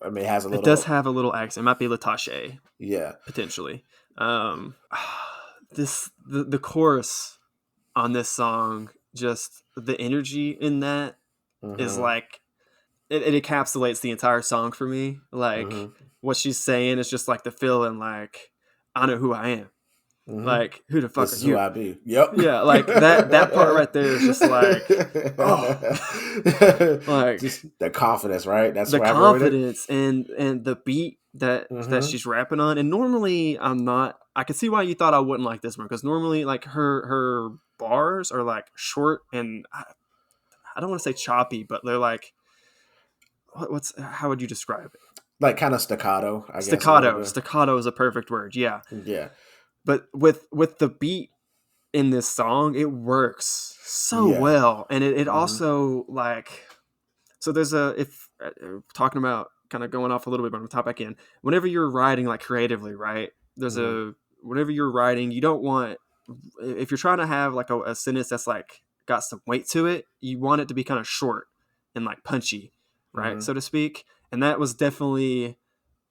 [SPEAKER 1] I mean, it has a
[SPEAKER 2] It does
[SPEAKER 1] little.
[SPEAKER 2] have a little accent. It might be LATASHA
[SPEAKER 1] Yeah.
[SPEAKER 2] potentially. Um, the chorus on this song, just the energy in that is
[SPEAKER 1] Mm-hmm.
[SPEAKER 2] like it encapsulates the entire song for me. Like,
[SPEAKER 1] Mm-hmm.
[SPEAKER 2] what she's saying is just like the feeling, like, I know who I am.
[SPEAKER 1] Mm-hmm.
[SPEAKER 2] Like, who the fuck
[SPEAKER 1] This
[SPEAKER 2] are
[SPEAKER 1] is who
[SPEAKER 2] you?
[SPEAKER 1] I be. Yep.
[SPEAKER 2] Yeah, like that part right there is just like, oh, like
[SPEAKER 1] Just the confidence, right? That
[SPEAKER 2] the
[SPEAKER 1] swagger with it.
[SPEAKER 2] confidence and the beat that
[SPEAKER 1] Mm-hmm.
[SPEAKER 2] she's rapping on. And normally I'm not. I can see why you thought I wouldn't like this one, because normally, like, her bars are like short and I don't want to say choppy, but they're like, what's how would you describe it?
[SPEAKER 1] Like kind of staccato, I guess, a little
[SPEAKER 2] Staccato.
[SPEAKER 1] bit.
[SPEAKER 2] Staccato is a perfect word. Yeah,
[SPEAKER 1] Yeah.
[SPEAKER 2] but with the beat in this song, it works so
[SPEAKER 1] Yeah.
[SPEAKER 2] well, and it
[SPEAKER 1] Mm-hmm.
[SPEAKER 2] also, like, so there's a if talking about kind of going off a little bit, but I'm gonna top back in. Whenever you're writing, like, creatively, right? There's
[SPEAKER 1] Mm-hmm.
[SPEAKER 2] a Whenever you're writing, you don't want, if you're trying to have like a sentence that's like got some weight to it, you want it to be kind of short and like punchy, right,
[SPEAKER 1] Mm-hmm.
[SPEAKER 2] so to speak. And that was definitely,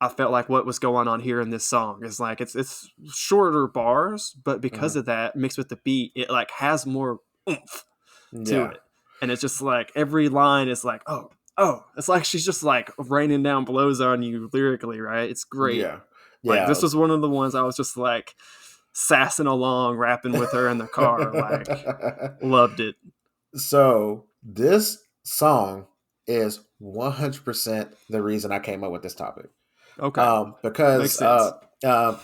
[SPEAKER 2] I felt like, what was going on here in this song is like it's shorter bars, but because
[SPEAKER 1] Mm-hmm.
[SPEAKER 2] of that, mixed with the beat, it like has more oomph to
[SPEAKER 1] Yeah.
[SPEAKER 2] it. And it's just like every line is like, oh, it's like she's just like raining down blows on you lyrically, right? It's great.
[SPEAKER 1] Yeah.
[SPEAKER 2] Like,
[SPEAKER 1] Yeah.
[SPEAKER 2] this was one of the ones I was just like sassing along, rapping with her in the car, like, loved it.
[SPEAKER 1] So this song is 100% the reason I came up with this topic.
[SPEAKER 2] Okay, makes
[SPEAKER 1] Because
[SPEAKER 2] sense.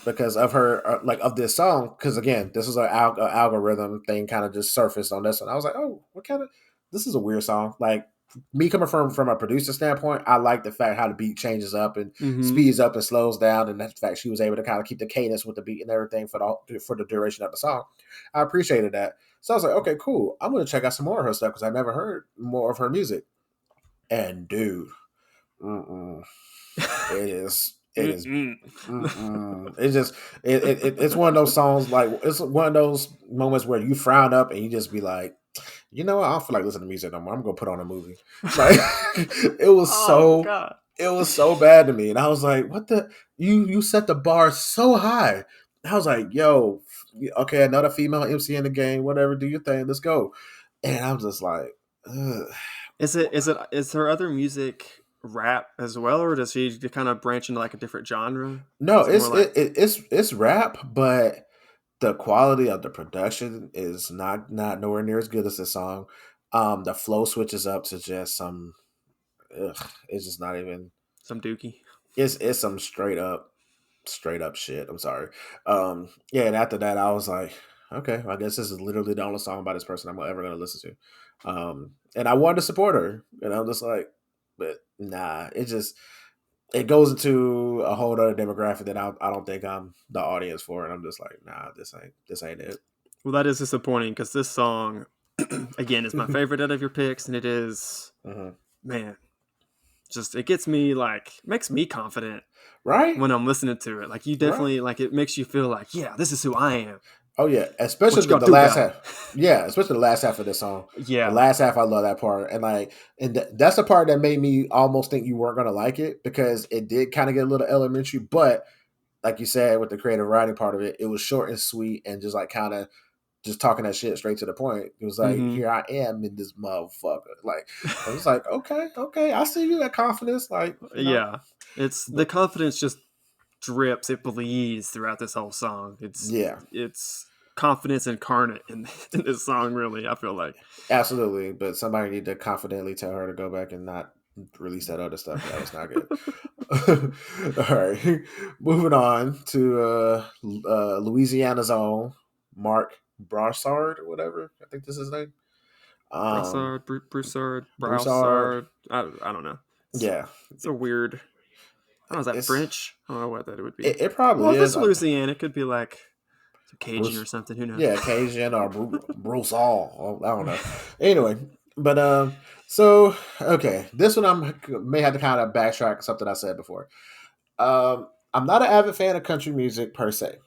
[SPEAKER 1] because of her like of this song. Because again, this is an algorithm thing kind of just surfaced on this one. I was like, oh, what kind of this is a weird song. Like me coming from a producer standpoint, I like the fact how the beat changes up and
[SPEAKER 2] Mm-hmm.
[SPEAKER 1] speeds up and slows down, and that fact she was able to kind of keep the cadence with the beat and everything for the duration of the song. I appreciated that. So I was like, okay, cool. I'm gonna check out some more of her stuff because I never heard more of her music. And dude, mm-mm, it is. It is.
[SPEAKER 2] Mm-mm.
[SPEAKER 1] It's just. It's one of those songs. Like it's one of those moments where you frown up and you just be like, you know what? I don't feel like listening to music no more. I'm gonna put on a movie. Like it was
[SPEAKER 2] Oh
[SPEAKER 1] so.
[SPEAKER 2] god.
[SPEAKER 1] It was so bad to me, and I was like, "What the? You set the bar so high." I was like, "Yo, okay, another female MC in the game. Whatever, do your thing. Let's go." And I'm just like, ugh.
[SPEAKER 2] Is her other music rap as well, or does she kind of branch into like a different genre?
[SPEAKER 1] No,
[SPEAKER 2] Is it more like,
[SPEAKER 1] it's rap, but the quality of the production is not nowhere near as good as the song. The flow switches up to just some. Ugh, it's just not even.
[SPEAKER 2] some dookie?
[SPEAKER 1] It's some straight up shit. I'm sorry. Yeah, and after that, I was like, okay, well, I guess this is literally the only song by this person I'm ever gonna listen to. And I wanted to support her, and I'm just like, but nah, it goes into a whole other demographic that I don't think I'm the audience for, and I'm just like, nah, this ain't it.
[SPEAKER 2] Well, that is disappointing because this song, again, is my favorite out of your picks, and it is,
[SPEAKER 1] Mhm.
[SPEAKER 2] man, just it gets me like makes me confident
[SPEAKER 1] Right?
[SPEAKER 2] when I'm listening to it. Like you
[SPEAKER 1] Right?
[SPEAKER 2] definitely like it makes you feel like, yeah, this is who I am.
[SPEAKER 1] Oh yeah,
[SPEAKER 2] What
[SPEAKER 1] especially
[SPEAKER 2] you
[SPEAKER 1] the,
[SPEAKER 2] gonna
[SPEAKER 1] the
[SPEAKER 2] do
[SPEAKER 1] last
[SPEAKER 2] about it?
[SPEAKER 1] half. Yeah, especially the last half of this song. The
[SPEAKER 2] Yeah.
[SPEAKER 1] last half, I love that part, and that's the part that made me almost think you weren't gonna like it because it did kind of get a little elementary, but like you said, with the creative writing part of it, it was short and sweet and just like kind of just talking that shit straight to the point. It was like,
[SPEAKER 2] Mm-hmm.
[SPEAKER 1] here I am in this motherfucker. Like, I was like, okay, okay, I see you that confidence, like,
[SPEAKER 2] Yeah. It's the
[SPEAKER 1] but
[SPEAKER 2] confidence just drips, it bleeds throughout this whole song.
[SPEAKER 1] yeah,
[SPEAKER 2] It's confidence incarnate in, in this song, really, I feel like.
[SPEAKER 1] absolutely. But somebody need to confidently tell her to go back and not release that other stuff. That was not good. All right, moving on to Louisiana's own Marc Broussard or whatever. I think this is his name. Um,
[SPEAKER 2] Broussard,
[SPEAKER 1] Broussard.
[SPEAKER 2] Broussard. I don't know.
[SPEAKER 1] Yeah,
[SPEAKER 2] It's a weird. I don't know. Is that
[SPEAKER 1] it's
[SPEAKER 2] French? I don't know what that would be.
[SPEAKER 1] it
[SPEAKER 2] Well,
[SPEAKER 1] probably
[SPEAKER 2] if
[SPEAKER 1] is.
[SPEAKER 2] it's Louisiana, it could be like some Cajun or
[SPEAKER 1] Bruce,
[SPEAKER 2] something. Who knows?
[SPEAKER 1] yeah, Cajun or Broussard. I don't know. Anyway, but so okay, this one may have to kind of backtrack something I said before. I'm not an avid fan of country music per se.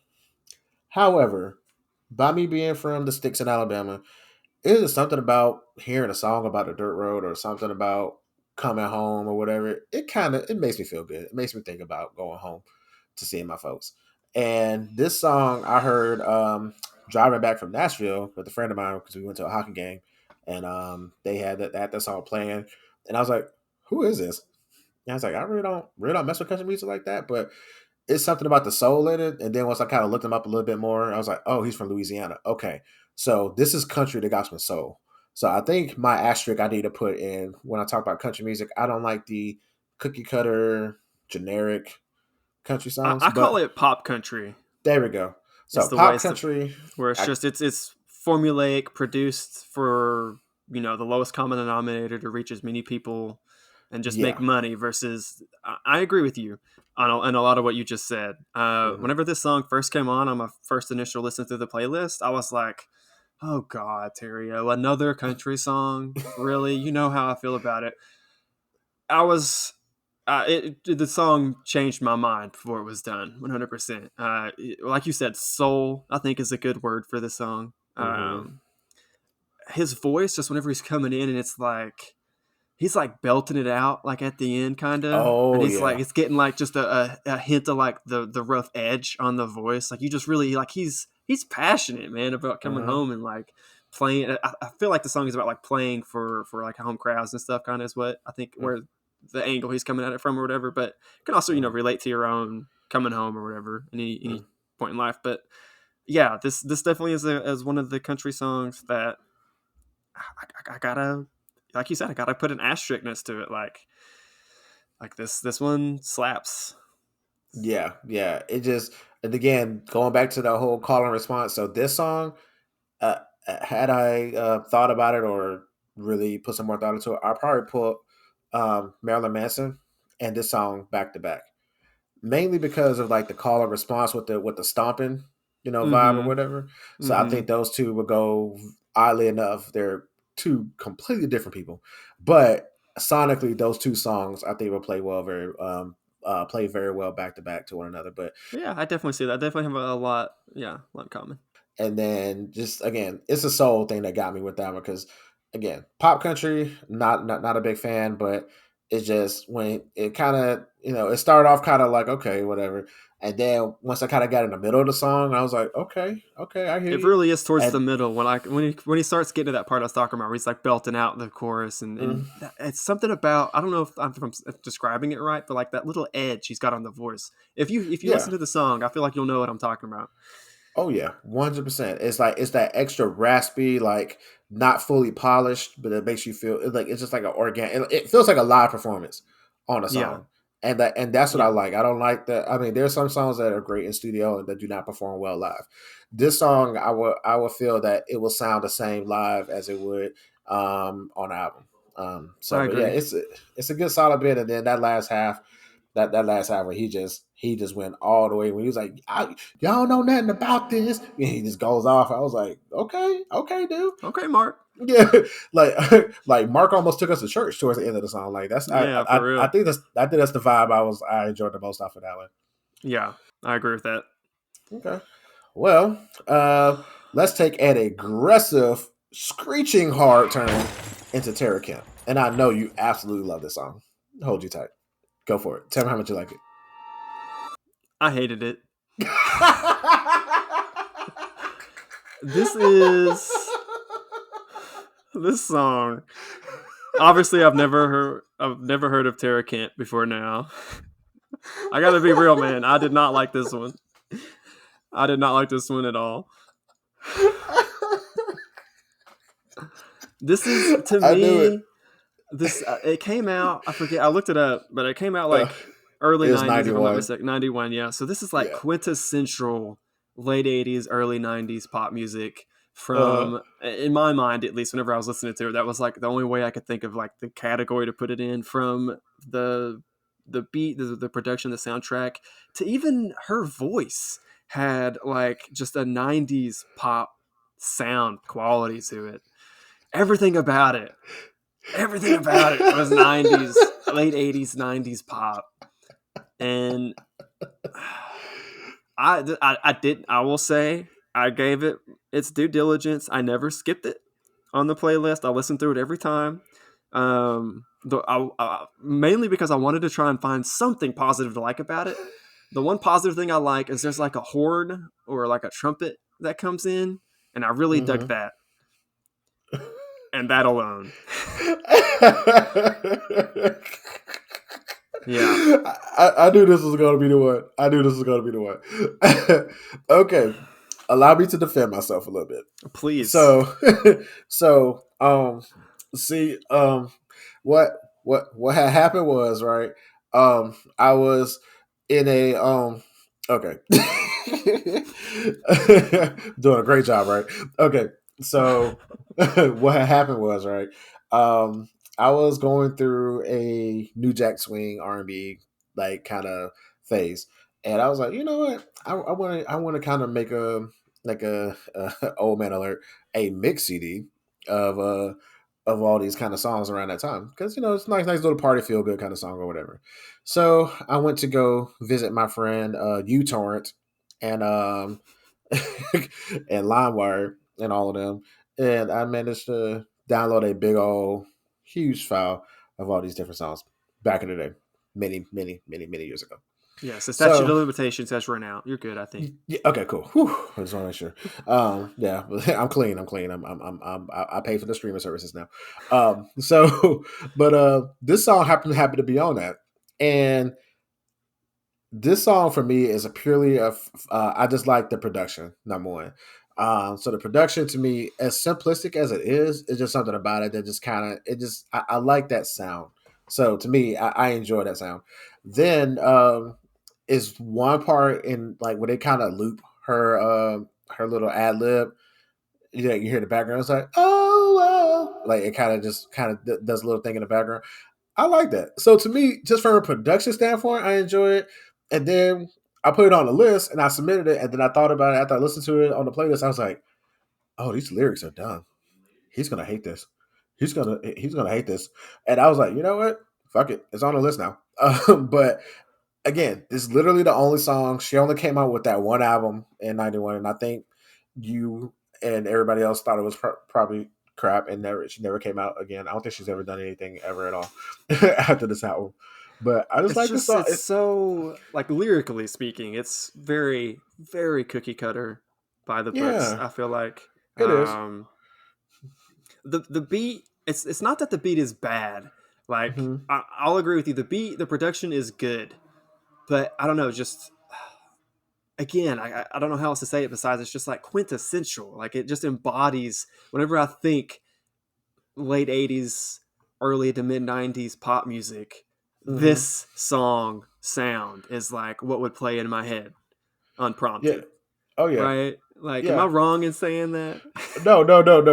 [SPEAKER 1] However, by me being from the sticks in Alabama, it is something about hearing a song about a dirt road or something about coming home or whatever. It makes me feel good. It makes me think about going home to see my folks. And this song I heard driving back from Nashville with a friend of mine because we went to a hockey game, and they had that song playing, and I was like, "Who is this?" And I was like, "I really don't mess with country music like that," but it's something about the soul in it. And then once I kind of looked him up a little bit more, I was like, "Oh, he's from Louisiana. Okay, so this is country that got some soul." So I think my asterisk I need to put in when I talk about country music, I don't like the cookie cutter generic country songs,
[SPEAKER 2] I call
[SPEAKER 1] but
[SPEAKER 2] it pop country.
[SPEAKER 1] there we go.
[SPEAKER 2] It's
[SPEAKER 1] So
[SPEAKER 2] the way
[SPEAKER 1] pop
[SPEAKER 2] it's the
[SPEAKER 1] country,
[SPEAKER 2] where it's
[SPEAKER 1] I,
[SPEAKER 2] just it's formulaic, produced for the lowest common denominator to reach as many people and just make
[SPEAKER 1] yeah,
[SPEAKER 2] money. Versus, I agree with you on a lot of what you just said.
[SPEAKER 1] hmm
[SPEAKER 2] Whenever this song first came on my first initial listen through the playlist, I was like, "Oh God, Terrio, another country song? Really? You know how I feel about it." I was the song changed my mind before it was done 100%. Like you said, soul I think is a good word for the song.
[SPEAKER 1] hmm
[SPEAKER 2] His voice just whenever he's coming in and it's like he's like belting it out like at the end kind of, and
[SPEAKER 1] oh
[SPEAKER 2] he's like
[SPEAKER 1] yeah,
[SPEAKER 2] it's getting like just a hint of like the rough edge on the voice. Like you just really like he's passionate, man, about coming
[SPEAKER 1] hmm
[SPEAKER 2] home and like playing. I feel like the song is about like playing for like home crowds and stuff, kind of is what I think where the angle he's coming at it from or whatever. But you can also
[SPEAKER 1] hmm
[SPEAKER 2] relate to your own coming home or whatever any
[SPEAKER 1] hmm
[SPEAKER 2] point in life. But yeah, this definitely is one of the country songs that I gotta, like you said, I gotta put an asterisk next to it. Like this one slaps.
[SPEAKER 1] yeah, yeah. It just and again going back to the whole call and response. So this song, uh, had I thought about it or really put some more thought into it, I'd probably put Marilyn Manson and this song back to back, mainly because of like the call and response with the stomping, vibe or
[SPEAKER 2] Mm-hmm.
[SPEAKER 1] whatever. So I
[SPEAKER 2] Mm-hmm.
[SPEAKER 1] think those two would go. Oddly enough, they're two completely different people, but sonically, those two songs I think will play very well back to back to one another. But
[SPEAKER 2] Yeah, I definitely see that. I definitely have a lot. Yeah, a lot in common.
[SPEAKER 1] and then just again, it's a soul thing that got me with that one because again, pop country, not a big fan, but it's just when it kind of it started off kind of like okay, whatever, and then once I kind of got in the middle of the song, I was like okay, okay, I hear
[SPEAKER 2] It
[SPEAKER 1] you,
[SPEAKER 2] really is towards the
[SPEAKER 1] and
[SPEAKER 2] middle when he starts getting to that part I was talking about where he's like belting out the chorus and
[SPEAKER 1] mm,
[SPEAKER 2] it's something about I don't know if I'm describing it right, but like that little edge he's got on the voice. If you
[SPEAKER 1] yeah,
[SPEAKER 2] listen to the song, I feel like you'll know what I'm talking about.
[SPEAKER 1] oh yeah, 100%. It's like it's that extra raspy, like not fully polished, but it makes you feel like it's just like an organic. It feels like a live performance on a
[SPEAKER 2] Yeah,
[SPEAKER 1] song, and that's what I
[SPEAKER 2] yeah,
[SPEAKER 1] like. I don't like that. I mean, there's some songs that are great in studio and that do not perform well live. This song, I would feel that it will sound the same live as it would on album. So,
[SPEAKER 2] I
[SPEAKER 1] but yeah,
[SPEAKER 2] agree.
[SPEAKER 1] it's a good solid bit, and then that last half. that last hour, he just went all the way. When he was like, "Y'all know nothing about this," and he just goes off. I was like, "Okay, okay, dude."
[SPEAKER 2] Okay, Marc.
[SPEAKER 1] Yeah, like like Marc almost took us to church towards the end of the song. Like that's
[SPEAKER 2] Yeah, for
[SPEAKER 1] I
[SPEAKER 2] real.
[SPEAKER 1] think that's the vibe I enjoyed the most off of that one.
[SPEAKER 2] Yeah, I agree with that.
[SPEAKER 1] Okay. Well, let's take an aggressive, screeching hard turn into Terror Kemp. And I know you absolutely love this song. Hold you tight. Go for it. Tell me how much you like it.
[SPEAKER 2] I hated it. This is this song. Obviously, I've never heard of Terra Kent before now. I gotta be real, man. I did not like this one. I did not like this one at all. This is to
[SPEAKER 1] I knew it.
[SPEAKER 2] me. This it came out. I forget. I looked it up, but it came out
[SPEAKER 1] Uh,
[SPEAKER 2] like early
[SPEAKER 1] it was
[SPEAKER 2] '90s, if I'm not
[SPEAKER 1] 91.
[SPEAKER 2] mistaken. '91, yeah. So this is like
[SPEAKER 1] Yeah.
[SPEAKER 2] quintessential late '80s, early '90s pop music.
[SPEAKER 1] Uh-huh.
[SPEAKER 2] From in my mind, at least, whenever I was listening to it, that was like the only way I could think of like the category to put it in. From the beat, the production, the soundtrack, to even her voice had like just a '90s pop sound quality to it. Everything about it everything about it was 90s, late 80s, 90s pop. And I will say, I gave it its due diligence. I never skipped it on the playlist. I listened through it every time. Mainly because I wanted to try and find something positive to like about it. The one positive thing I like is there's like a horn or like a trumpet that comes in, and I really dug
[SPEAKER 1] Mm-hmm.
[SPEAKER 2] that. And that alone. Yeah.
[SPEAKER 1] I knew this was going to be the one. I knew this was going to be the one. Okay, allow me to defend myself a little bit.
[SPEAKER 2] Please.
[SPEAKER 1] So, so see, what what had happened was right. I was in a okay, doing a great job, right? Okay, so what had happened was right. Um, I was going through a New Jack Swing R&B like kind of phase, and I was like, you know what, I want to kind of make a like a old man alert, a mix CD of all these kind of songs around that time because it's nice little party feel good kind of song or whatever. So I went to go visit my friend uTorrent and and LimeWire and all of them, and I managed to download a big old huge file of all these different songs back in the day, many years ago.
[SPEAKER 2] Yes, the statute
[SPEAKER 1] So
[SPEAKER 2] of limitations has run out. You're good, I think.
[SPEAKER 1] yeah, okay, cool. Whew, I just want to make sure. Yeah, I'm clean. I'm clean. I pay for the streaming services now. So, but this song happened to be on that, and this song for me is a purely of I just like the production. Number one. So the production to me, as simplistic as it is, it's just something about it that just kind of I like that sound. So to me, I enjoy that sound. Then is one part in like when they kind of loop her little ad lib. You hear the background. It's like like it kind of just does a little thing in the background. I like that. So to me, just from a production standpoint, I enjoy it. And then I put it on the list and I submitted it. And then I thought about it after I listened to it on the playlist. I was like, oh, these lyrics are dumb. He's gonna hate this. He's gonna hate this. And I was like, you know what? Fuck it. It's on the list now. But again, this is literally the only song. She only came out with that one album in '91, and I think you and everybody else thought it was probably crap, and she never came out again. I don't think she's ever done anything ever at all after this album. But I just like this song.
[SPEAKER 2] It's so like lyrically speaking, it's very very cookie cutter by the books.
[SPEAKER 1] Yeah,
[SPEAKER 2] I feel like
[SPEAKER 1] it is.
[SPEAKER 2] the beat. It's not that the beat is bad. Like
[SPEAKER 1] Mm-hmm.
[SPEAKER 2] I'll agree with you. The production is good, but I don't know. Just again, I don't know how else to say it besides it's just like quintessential. Like it just embodies whenever I think late 80s, early to mid 90s pop music,
[SPEAKER 1] Mm-hmm.
[SPEAKER 2] this song sound is like what would play in my head
[SPEAKER 1] Yeah.
[SPEAKER 2] unprompted,
[SPEAKER 1] Oh yeah.
[SPEAKER 2] right? Like, am I
[SPEAKER 1] Yeah.
[SPEAKER 2] wrong in saying that?
[SPEAKER 1] No.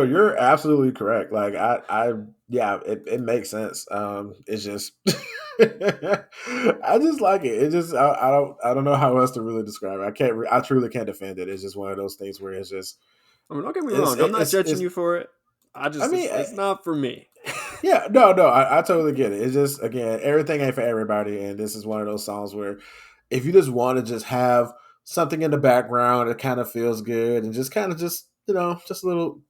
[SPEAKER 1] You're absolutely correct. Like yeah, it makes sense. It's just I just like it. It just I don't know how else to really describe it. I can't. I truly can't defend it. It's just one of those things where it's just
[SPEAKER 2] I mean, don't get me wrong. I'm not judging you for it. I
[SPEAKER 1] I
[SPEAKER 2] just
[SPEAKER 1] mean,
[SPEAKER 2] it's not for me.
[SPEAKER 1] yeah, no, I totally get it. It's just again, everything ain't for everybody, and this is one of those songs where if you just want to just have something in the background, it kind of feels good, and just kind of just just little.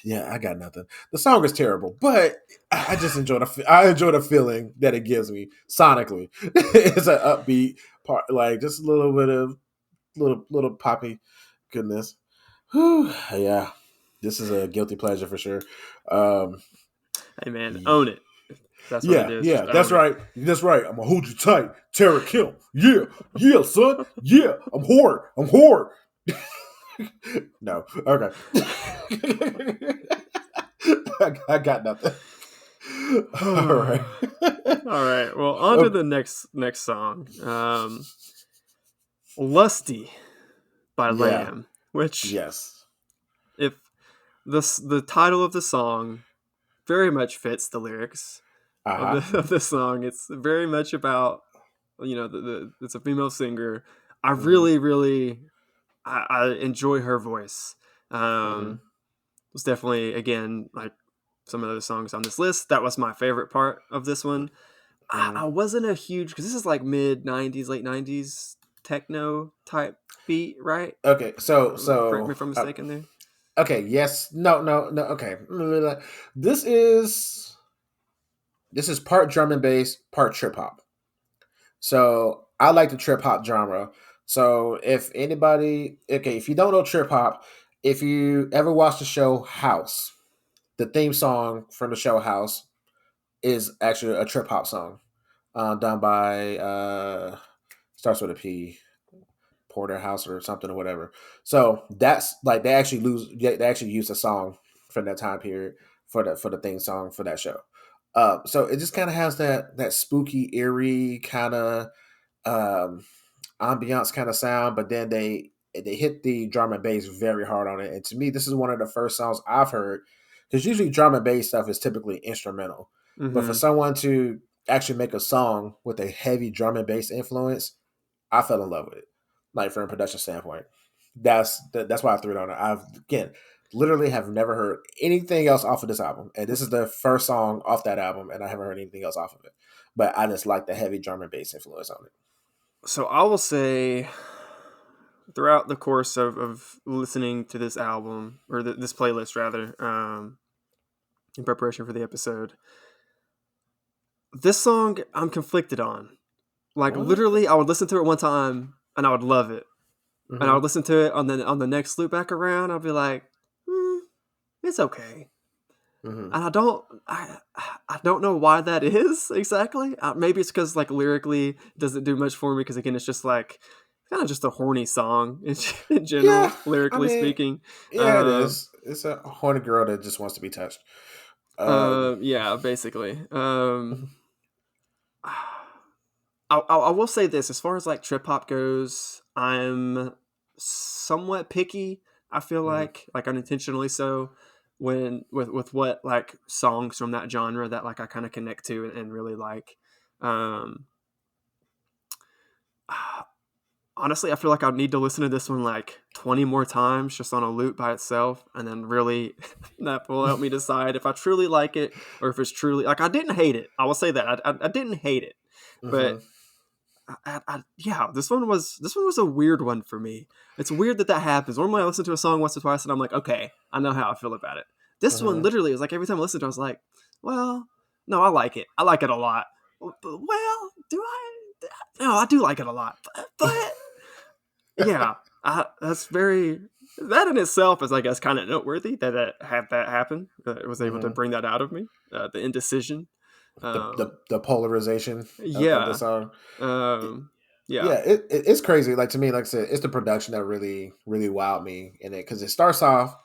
[SPEAKER 1] Yeah, I got nothing. The song is terrible, but I just enjoy I enjoy the feeling that it gives me sonically. It's an upbeat part, like just a little bit of little poppy goodness. Whew, yeah, this is a guilty pleasure for sure. Um,
[SPEAKER 2] Hey man, own it. That's what it
[SPEAKER 1] yeah,
[SPEAKER 2] is.
[SPEAKER 1] yeah,
[SPEAKER 2] Just
[SPEAKER 1] that's
[SPEAKER 2] own it.
[SPEAKER 1] right. That's right. I'm gonna hold you tight, Tara Kim. Yeah, yeah, son. Yeah, I'm hard. I'm hard. No, okay. I got nothing. All right.
[SPEAKER 2] All right. Well, on to
[SPEAKER 1] Okay.
[SPEAKER 2] the next song. Lusty by
[SPEAKER 1] Yeah.
[SPEAKER 2] Lamb, which
[SPEAKER 1] Yes.
[SPEAKER 2] if the title of the song very much fits the lyrics
[SPEAKER 1] Uh
[SPEAKER 2] of
[SPEAKER 1] huh.
[SPEAKER 2] the song. It's very much about it's a female singer. I
[SPEAKER 1] Hmm.
[SPEAKER 2] really I enjoy her voice.
[SPEAKER 1] Hmm.
[SPEAKER 2] It's definitely again like some of the songs on this list. That was my favorite part of this one.
[SPEAKER 1] Hmm.
[SPEAKER 2] I wasn't a huge because this is like mid '90s, late '90s techno type beat, right?
[SPEAKER 1] Okay. So
[SPEAKER 2] Correct me
[SPEAKER 1] so
[SPEAKER 2] if I'm
[SPEAKER 1] uh,
[SPEAKER 2] mistaken there.
[SPEAKER 1] okay. Yes. No. No. No. Okay. This is this is part drum and bass, part trip hop. So I like the trip hop genre. So if anybody, okay, if you don't know trip hop, if you ever watched the show House, the theme song from the show House is actually a trip hop song, done by starts with a P, Porterhouse or something or whatever. So that's like they actually use a song from that time period for the theme song for that show. So it just kind of has that spooky, eerie kind of um, ambiance kind of sound, but then they hit the drum and bass very hard on it. And to me, this is one of the first songs I've heard because usually drum and bass stuff is typically instrumental, but for
[SPEAKER 2] Mm-hmm.
[SPEAKER 1] someone to actually make a song with a heavy drum and bass influence, I fell in love with it. Like from a production standpoint, that's why I threw it on it. I've again literally have never heard anything else off of this album, and this is the first song off that album, and I haven't heard anything else off of it. But I just like the heavy drum and bass influence on it.
[SPEAKER 2] So I will say throughout the course of listening to this album or this playlist rather, in preparation for the episode, this song I'm conflicted on. Like
[SPEAKER 1] What?
[SPEAKER 2] literally, I would listen to it one time and I would love it, and I
[SPEAKER 1] Mm-hmm.
[SPEAKER 2] would listen to it on the next loop back around. I'd be like, it's okay.
[SPEAKER 1] Mm-hmm.
[SPEAKER 2] And I don't know why that is exactly. Maybe it's because like lyrically it doesn't do much for me because again it's just like kind of just a horny song in
[SPEAKER 1] Yeah,
[SPEAKER 2] general,
[SPEAKER 1] I
[SPEAKER 2] lyrically
[SPEAKER 1] mean,
[SPEAKER 2] speaking.
[SPEAKER 1] yeah, it
[SPEAKER 2] Um,
[SPEAKER 1] is. It's a horny girl that just wants to be touched. Um,
[SPEAKER 2] yeah, basically. I will say this as far as like trip hop goes, I'm somewhat picky. I feel
[SPEAKER 1] mhm.
[SPEAKER 2] like unintentionally so when with what like songs from that genre that like I kind of connect to and really like. Um, Honestly, I feel like I'd need to listen to this one like 20 more times just on a loop by itself, and then really that will help me decide if I truly like it or if it's truly like I didn't hate it. I will say that I didn't hate it, but
[SPEAKER 1] Mhm.
[SPEAKER 2] yeah, this one was a weird one for me. It's weird that happens. Normally, I listen to a song once or twice, and I'm like, okay, I know how I feel about it. This one
[SPEAKER 1] Mhm.
[SPEAKER 2] literally was like every time I listened to it, I was like, well, no, I like it. I like it a lot. Well, do I? No, I do like it a lot, but yeah, that's very that in itself is, I guess, kind of noteworthy that had that happen. That it was able to
[SPEAKER 1] Mhm.
[SPEAKER 2] bring that out of me. The indecision.
[SPEAKER 1] The
[SPEAKER 2] Um,
[SPEAKER 1] the polarization of the
[SPEAKER 2] yeah.
[SPEAKER 1] song.
[SPEAKER 2] Um, yeah.
[SPEAKER 1] Yeah, it's crazy. Like to me, like I said, it's the production that really wowed me in it because it starts off,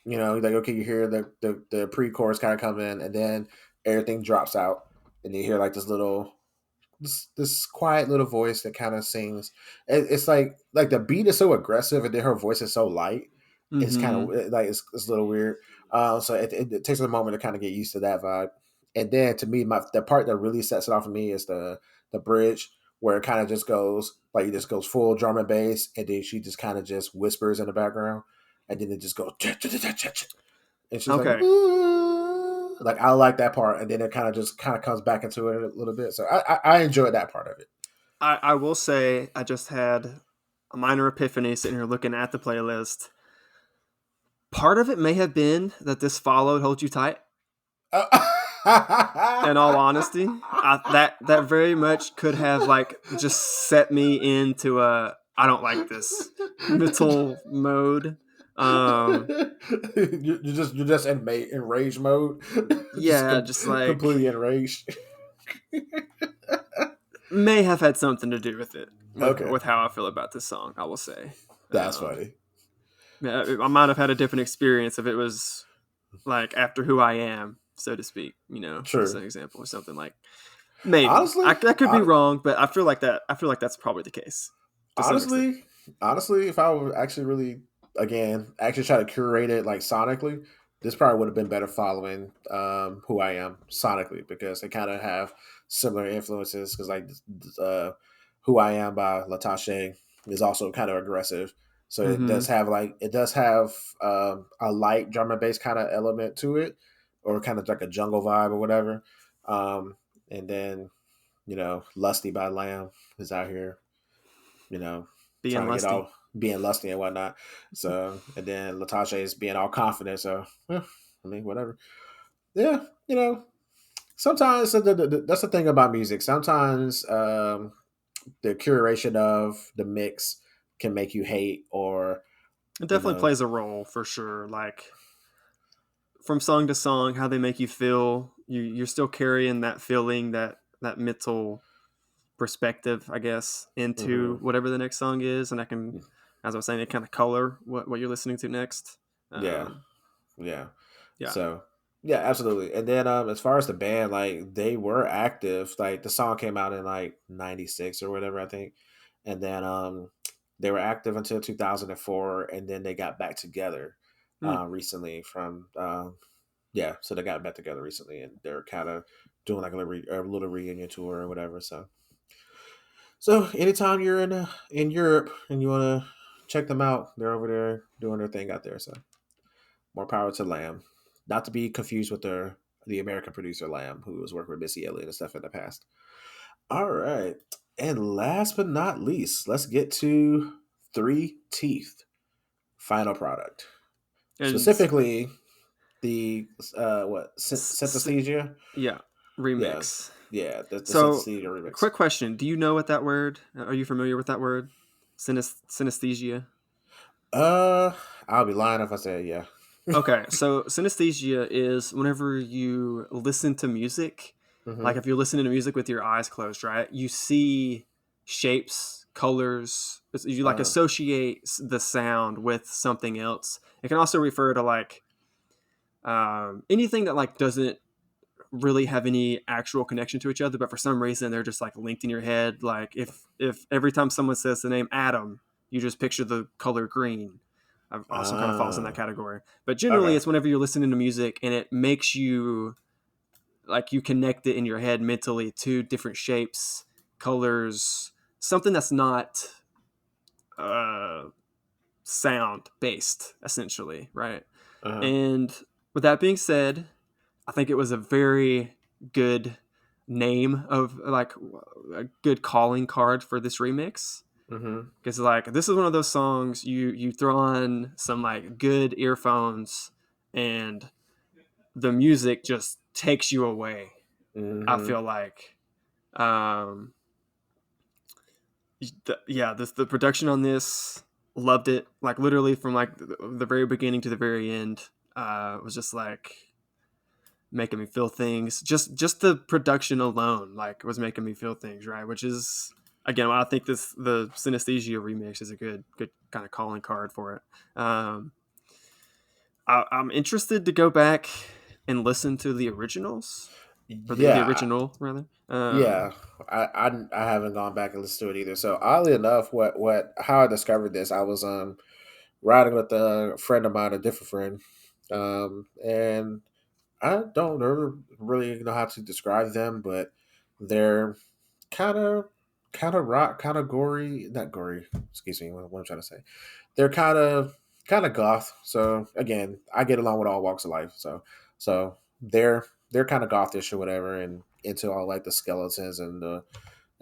[SPEAKER 1] like okay, you hear the pre-chorus kind of come in, and then everything drops out, and you hear like this quiet little voice that kind of sings. It's like the beat is so aggressive, and then her voice is so light. It's kind
[SPEAKER 2] Mm-hmm.
[SPEAKER 1] of like it's a little weird. So it takes a moment to kind of get used to that vibe. And then to me, the part that really sets it off for me is the bridge where it kind of just goes like it just goes full drum and bass, and then she just kind of just whispers in the background, and then it just goes and she's like,
[SPEAKER 2] Okay.
[SPEAKER 1] ooh. Like I like that part, and then it kind of comes back into it a little bit. So I enjoyed that part of it.
[SPEAKER 2] I will say I just had a minor epiphany sitting here looking at the playlist. Part of it may have been that this followed "Hold You Tight." In all honesty, that very much could have like just set me into a I don't like this mental mode.
[SPEAKER 1] You're just in rage mode, just
[SPEAKER 2] Yeah, just like
[SPEAKER 1] completely enraged.
[SPEAKER 2] may have had something to do with it
[SPEAKER 1] Okay,
[SPEAKER 2] with how I feel about this song. I will say,
[SPEAKER 1] that's
[SPEAKER 2] um,
[SPEAKER 1] funny.
[SPEAKER 2] yeah, I might have had a different experience if it was like after Who I Am, so to speak. As
[SPEAKER 1] True.
[SPEAKER 2] an example or something like maybe
[SPEAKER 1] Honestly,
[SPEAKER 2] I could be wrong, but I feel like that. I feel like that's probably the case to some extent.
[SPEAKER 1] honestly, honestly, if I would actually really, again, actually try to curate it like sonically, this probably would have been better following Who I Am sonically because they kind of have similar influences. Because like Who I Am by LATASHA is also kind of aggressive, so
[SPEAKER 2] Mm-hmm.
[SPEAKER 1] it does have a light drum and bass kind of element to it, or kind of like a jungle vibe or whatever. Um, and then Lusty by Lamb is out here
[SPEAKER 2] Being
[SPEAKER 1] trying to get
[SPEAKER 2] lusty.
[SPEAKER 1] all being lusty and whatnot. So, and then Latasha is being all confident. So, I mean, whatever. Yeah, sometimes that's the thing about music. Sometimes the curation of the mix can make you hate or,
[SPEAKER 2] It
[SPEAKER 1] you
[SPEAKER 2] definitely
[SPEAKER 1] know,
[SPEAKER 2] plays a role for sure. Like from song to song, how they make you feel. You're still carrying that feeling, that mental perspective, I guess, into
[SPEAKER 1] hmm
[SPEAKER 2] whatever the next song is, and I can, as I was saying, it kind of color what you're listening to next.
[SPEAKER 1] yeah,
[SPEAKER 2] Um,
[SPEAKER 1] yeah.
[SPEAKER 2] yeah.
[SPEAKER 1] So, yeah, absolutely. And then as far as the band, like they were active. Like the song came out in like '96 or whatever, I think. And then they were active until 2004, and then they got back together
[SPEAKER 2] Hmm.
[SPEAKER 1] recently from yeah, so they got back together recently, and they're kind of doing like a little reunion tour or whatever. So anytime you're in Europe and you want to check them out, they're over there doing their thing out there. So more power to Lamb. Not to be confused with the American producer Lamb, who was working with Missy Elliott and stuff in the past. All right. And last but not least, let's get to Three Teeth, final product.
[SPEAKER 2] And
[SPEAKER 1] Specifically, the
[SPEAKER 2] s-
[SPEAKER 1] Synesthesia.
[SPEAKER 2] yeah,
[SPEAKER 1] Yeah,
[SPEAKER 2] remix.
[SPEAKER 1] yeah, the
[SPEAKER 2] So,
[SPEAKER 1] Synesthesia remix.
[SPEAKER 2] quick question: do you know what that word? Are you familiar with that word? Synesthesia.
[SPEAKER 1] Uh, I'll be lying if I say yeah.
[SPEAKER 2] Okay, so synesthesia is whenever you listen to music, like
[SPEAKER 1] hmm
[SPEAKER 2] if you're listening to music with your eyes closed, right? You see shapes, colors. You like
[SPEAKER 1] Uh,
[SPEAKER 2] associate the sound with something else. It can also refer to like anything that like doesn't really have any actual connection to each other, but for some reason they're just like linked in your head. Like if every time someone says the name Adam, you just picture the color green. Also kind of falls in that
[SPEAKER 1] uh,
[SPEAKER 2] category. But generally,
[SPEAKER 1] okay.
[SPEAKER 2] it's whenever you're listening to music and it makes you like you connect it in your head mentally to different shapes, colors, something that's not uh, sound based, essentially, right?
[SPEAKER 1] Uh-huh.
[SPEAKER 2] And with that being said, I think it was a very good name of like a good calling card for this remix
[SPEAKER 1] hmm
[SPEAKER 2] because like this is one of those songs you throw on some like good earphones and the music just takes you away. I
[SPEAKER 1] hmm
[SPEAKER 2] feel like um yeah, the production on this, loved it, like literally from like the very beginning to the very end. Was just like making me feel things. Just the production alone, like, was making me feel things, right? Which is again, I think the Synesthesia remix is a good kind of calling card for it. I'm interested to go back and listen to the originals or the
[SPEAKER 1] Yeah,
[SPEAKER 2] original rather.
[SPEAKER 1] yeah. I haven't gone back and listened to it either. So oddly enough, how I discovered this, I was riding with a friend of mine, a different friend, and I don't really know how to describe them, but they're kind of rock, kind of gory, not gory. Excuse me, what I'm trying to say. They're kind of goth. So again, I get along with all walks of life. So they're kind of gothish or whatever, and into all like the skeletons and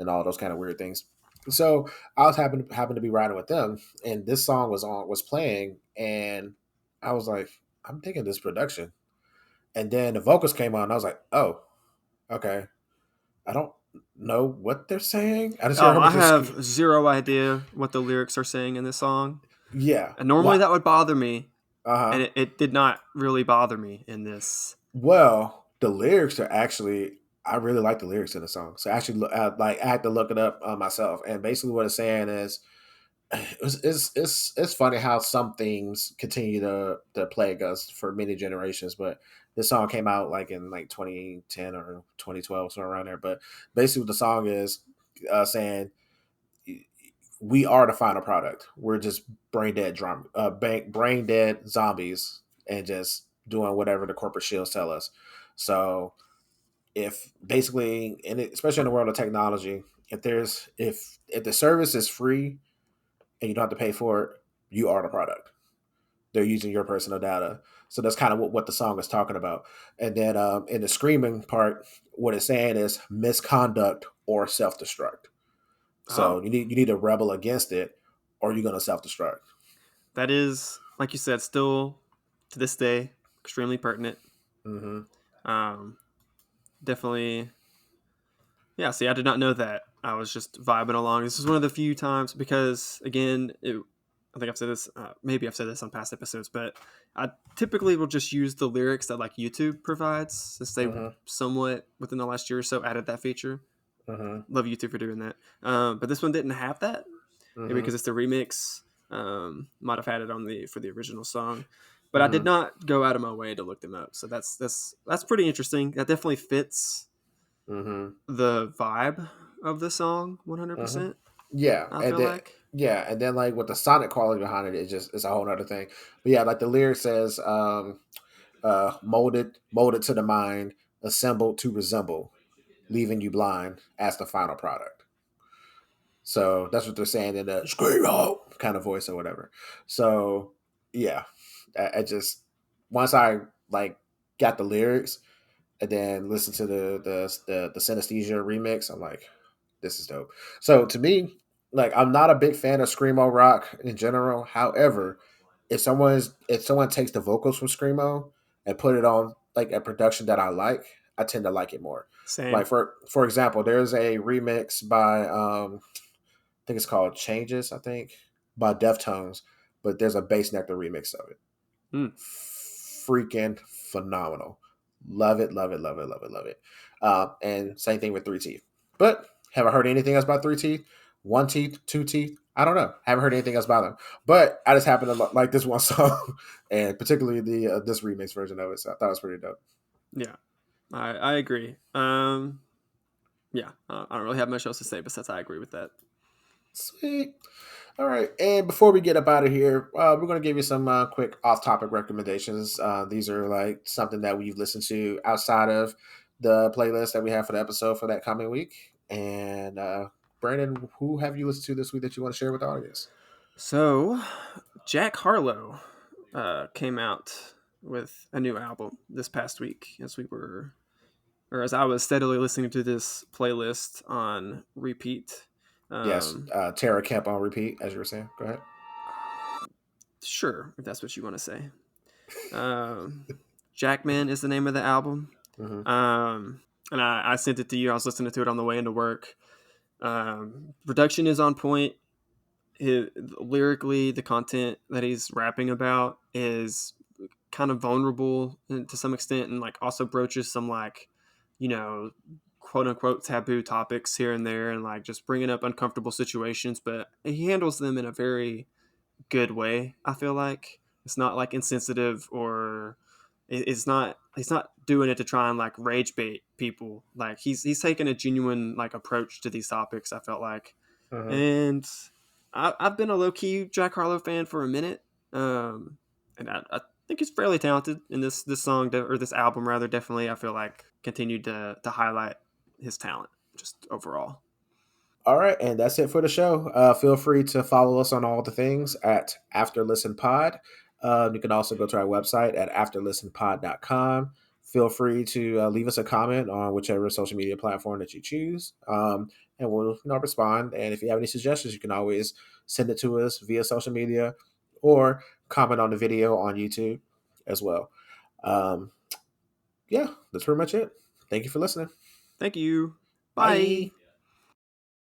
[SPEAKER 1] all those kind of weird things. So I was happen to be riding with them, and this song was playing, and I was like, I'm digging this production. And then the vocals came on, and I was like, oh, okay. I don't know what they're saying. I just hear a
[SPEAKER 2] Oh,
[SPEAKER 1] whole
[SPEAKER 2] I
[SPEAKER 1] bunch of
[SPEAKER 2] have zero idea what the lyrics are saying in this song.
[SPEAKER 1] yeah.
[SPEAKER 2] And normally
[SPEAKER 1] What?
[SPEAKER 2] that would bother me,
[SPEAKER 1] Uh
[SPEAKER 2] and
[SPEAKER 1] huh.
[SPEAKER 2] it did not really bother me in this.
[SPEAKER 1] Well, the lyrics are actually. I really like the lyrics in the song. So actually, like I had to look it up myself. And basically, what it's saying is, it's funny how some things continue to plague us for many generations. But this song came out like in like 2010 or 2012, somewhere around there. But basically, what the song is saying, we are the final product. We're just brain dead zombies, and just doing whatever the corporate shields tell us. So if basically, and especially in the world of technology, if the service is free and you don't have to pay for it, you are the product. They're using your personal data. So that's kind of what the song is talking about. And then in the screaming part, what it's saying is misconduct or self destruct. So
[SPEAKER 2] Oh,
[SPEAKER 1] you need to rebel against it, or you're gonna self destruct.
[SPEAKER 2] that is, like you said, still to this day extremely pertinent.
[SPEAKER 1] Mm-hmm.
[SPEAKER 2] Um, definitely. Yeah, see, I did not know that. I was just vibing along. This is one of the few times because, again, I think I've said this. Maybe I've said this on past episodes, but I typically will just use the lyrics that like YouTube provides, since they
[SPEAKER 1] Mm-hmm.
[SPEAKER 2] somewhat within the last year or so added that feature.
[SPEAKER 1] Mm-hmm.
[SPEAKER 2] Love YouTube for doing that. But this one didn't have that. Maybe
[SPEAKER 1] Mm-hmm.
[SPEAKER 2] because it's the remix. Might have had it on the for the original song, but I did
[SPEAKER 1] Mm-hmm.
[SPEAKER 2] not go out of my way to look them up. So that's pretty interesting. That definitely fits
[SPEAKER 1] Mm-hmm.
[SPEAKER 2] the vibe of the song
[SPEAKER 1] Mm-hmm.
[SPEAKER 2] 100%.
[SPEAKER 1] Yeah,
[SPEAKER 2] I
[SPEAKER 1] and
[SPEAKER 2] feel
[SPEAKER 1] then
[SPEAKER 2] like
[SPEAKER 1] like with the sonic quality behind it, it's a whole other thing. But yeah, like the lyric says, molded to the mind, assembled to resemble, leaving you blind as the final product. So that's what they're saying in the scream out kind of voice or whatever. So yeah, I just once I like got the lyrics and then listened to the Synesthesia remix, I'm like, this is dope. So to me, like I'm not a big fan of screamo rock in general. However, if someone takes the vocals from screamo and put it on like a production that I like, I tend to like it more. Like
[SPEAKER 2] same.
[SPEAKER 1] for example, there's a remix by I think it's called Changes, I think, by Deftones, but there's a Bass Nectar remix of it.
[SPEAKER 2] Hmm.
[SPEAKER 1] Freaking phenomenal. Love it, love it, love it, love it, love it. And same thing with Three Teeth. But have I heard anything else about Three Teeth? One Teeth, Two Teeth? I don't know. Haven't heard anything else about them. But I just happen to like this one song, and particularly the this remix version of it. So I thought it was pretty dope.
[SPEAKER 2] Yeah, I agree. Yeah, I don't really have much else to say besides I agree with that.
[SPEAKER 1] Sweet. All right, and before we get up out of here, we're going to give you some quick off-topic recommendations. These are like something that we've listened to outside of the playlist that we have for the episode for that coming week. And Brandon, who have you listened to this week that you want to share with the audience?
[SPEAKER 2] So, Jack Harlow came out with a new album this past week as I was steadily listening to this playlist on repeat.
[SPEAKER 1] Yes,
[SPEAKER 2] Um,
[SPEAKER 1] Tara Kemp on repeat, as you were saying. Go ahead.
[SPEAKER 2] sure, if that's what you want to say. Um, Jackman is the name of the album.
[SPEAKER 1] Mm-hmm.
[SPEAKER 2] And I sent it to you. I was listening to it on the way into work. Production is on point. Lyrically, the content that he's rapping about is kind of vulnerable to some extent, and like also broaches some like, you know, quote unquote taboo topics here and there, and like just bringing up uncomfortable situations. But he handles them in a very good way. I feel like it's not like insensitive or it's not he's not doing it to try and like rage bait people. Like he's taking a genuine like approach to these topics. I felt like,
[SPEAKER 1] Mm-hmm.
[SPEAKER 2] and I've been a low key Jack Harlow fan for a minute. And think he's fairly talented, and this song or this album rather definitely I feel like continued to highlight his talent just overall.
[SPEAKER 1] All right, and that's it for the show. Feel free to follow us on all the things at After Listen Pod. You can also go to our website at afterlistenpod.com. Feel free to leave us a comment on whichever social media platform that you choose, and we'll respond. And if you have any suggestions, you can always send it to us via social media or comment on the video on YouTube as well. Um, yeah, that's pretty much it. Thank you for listening.
[SPEAKER 2] Thank you. Bye.
[SPEAKER 1] Bye.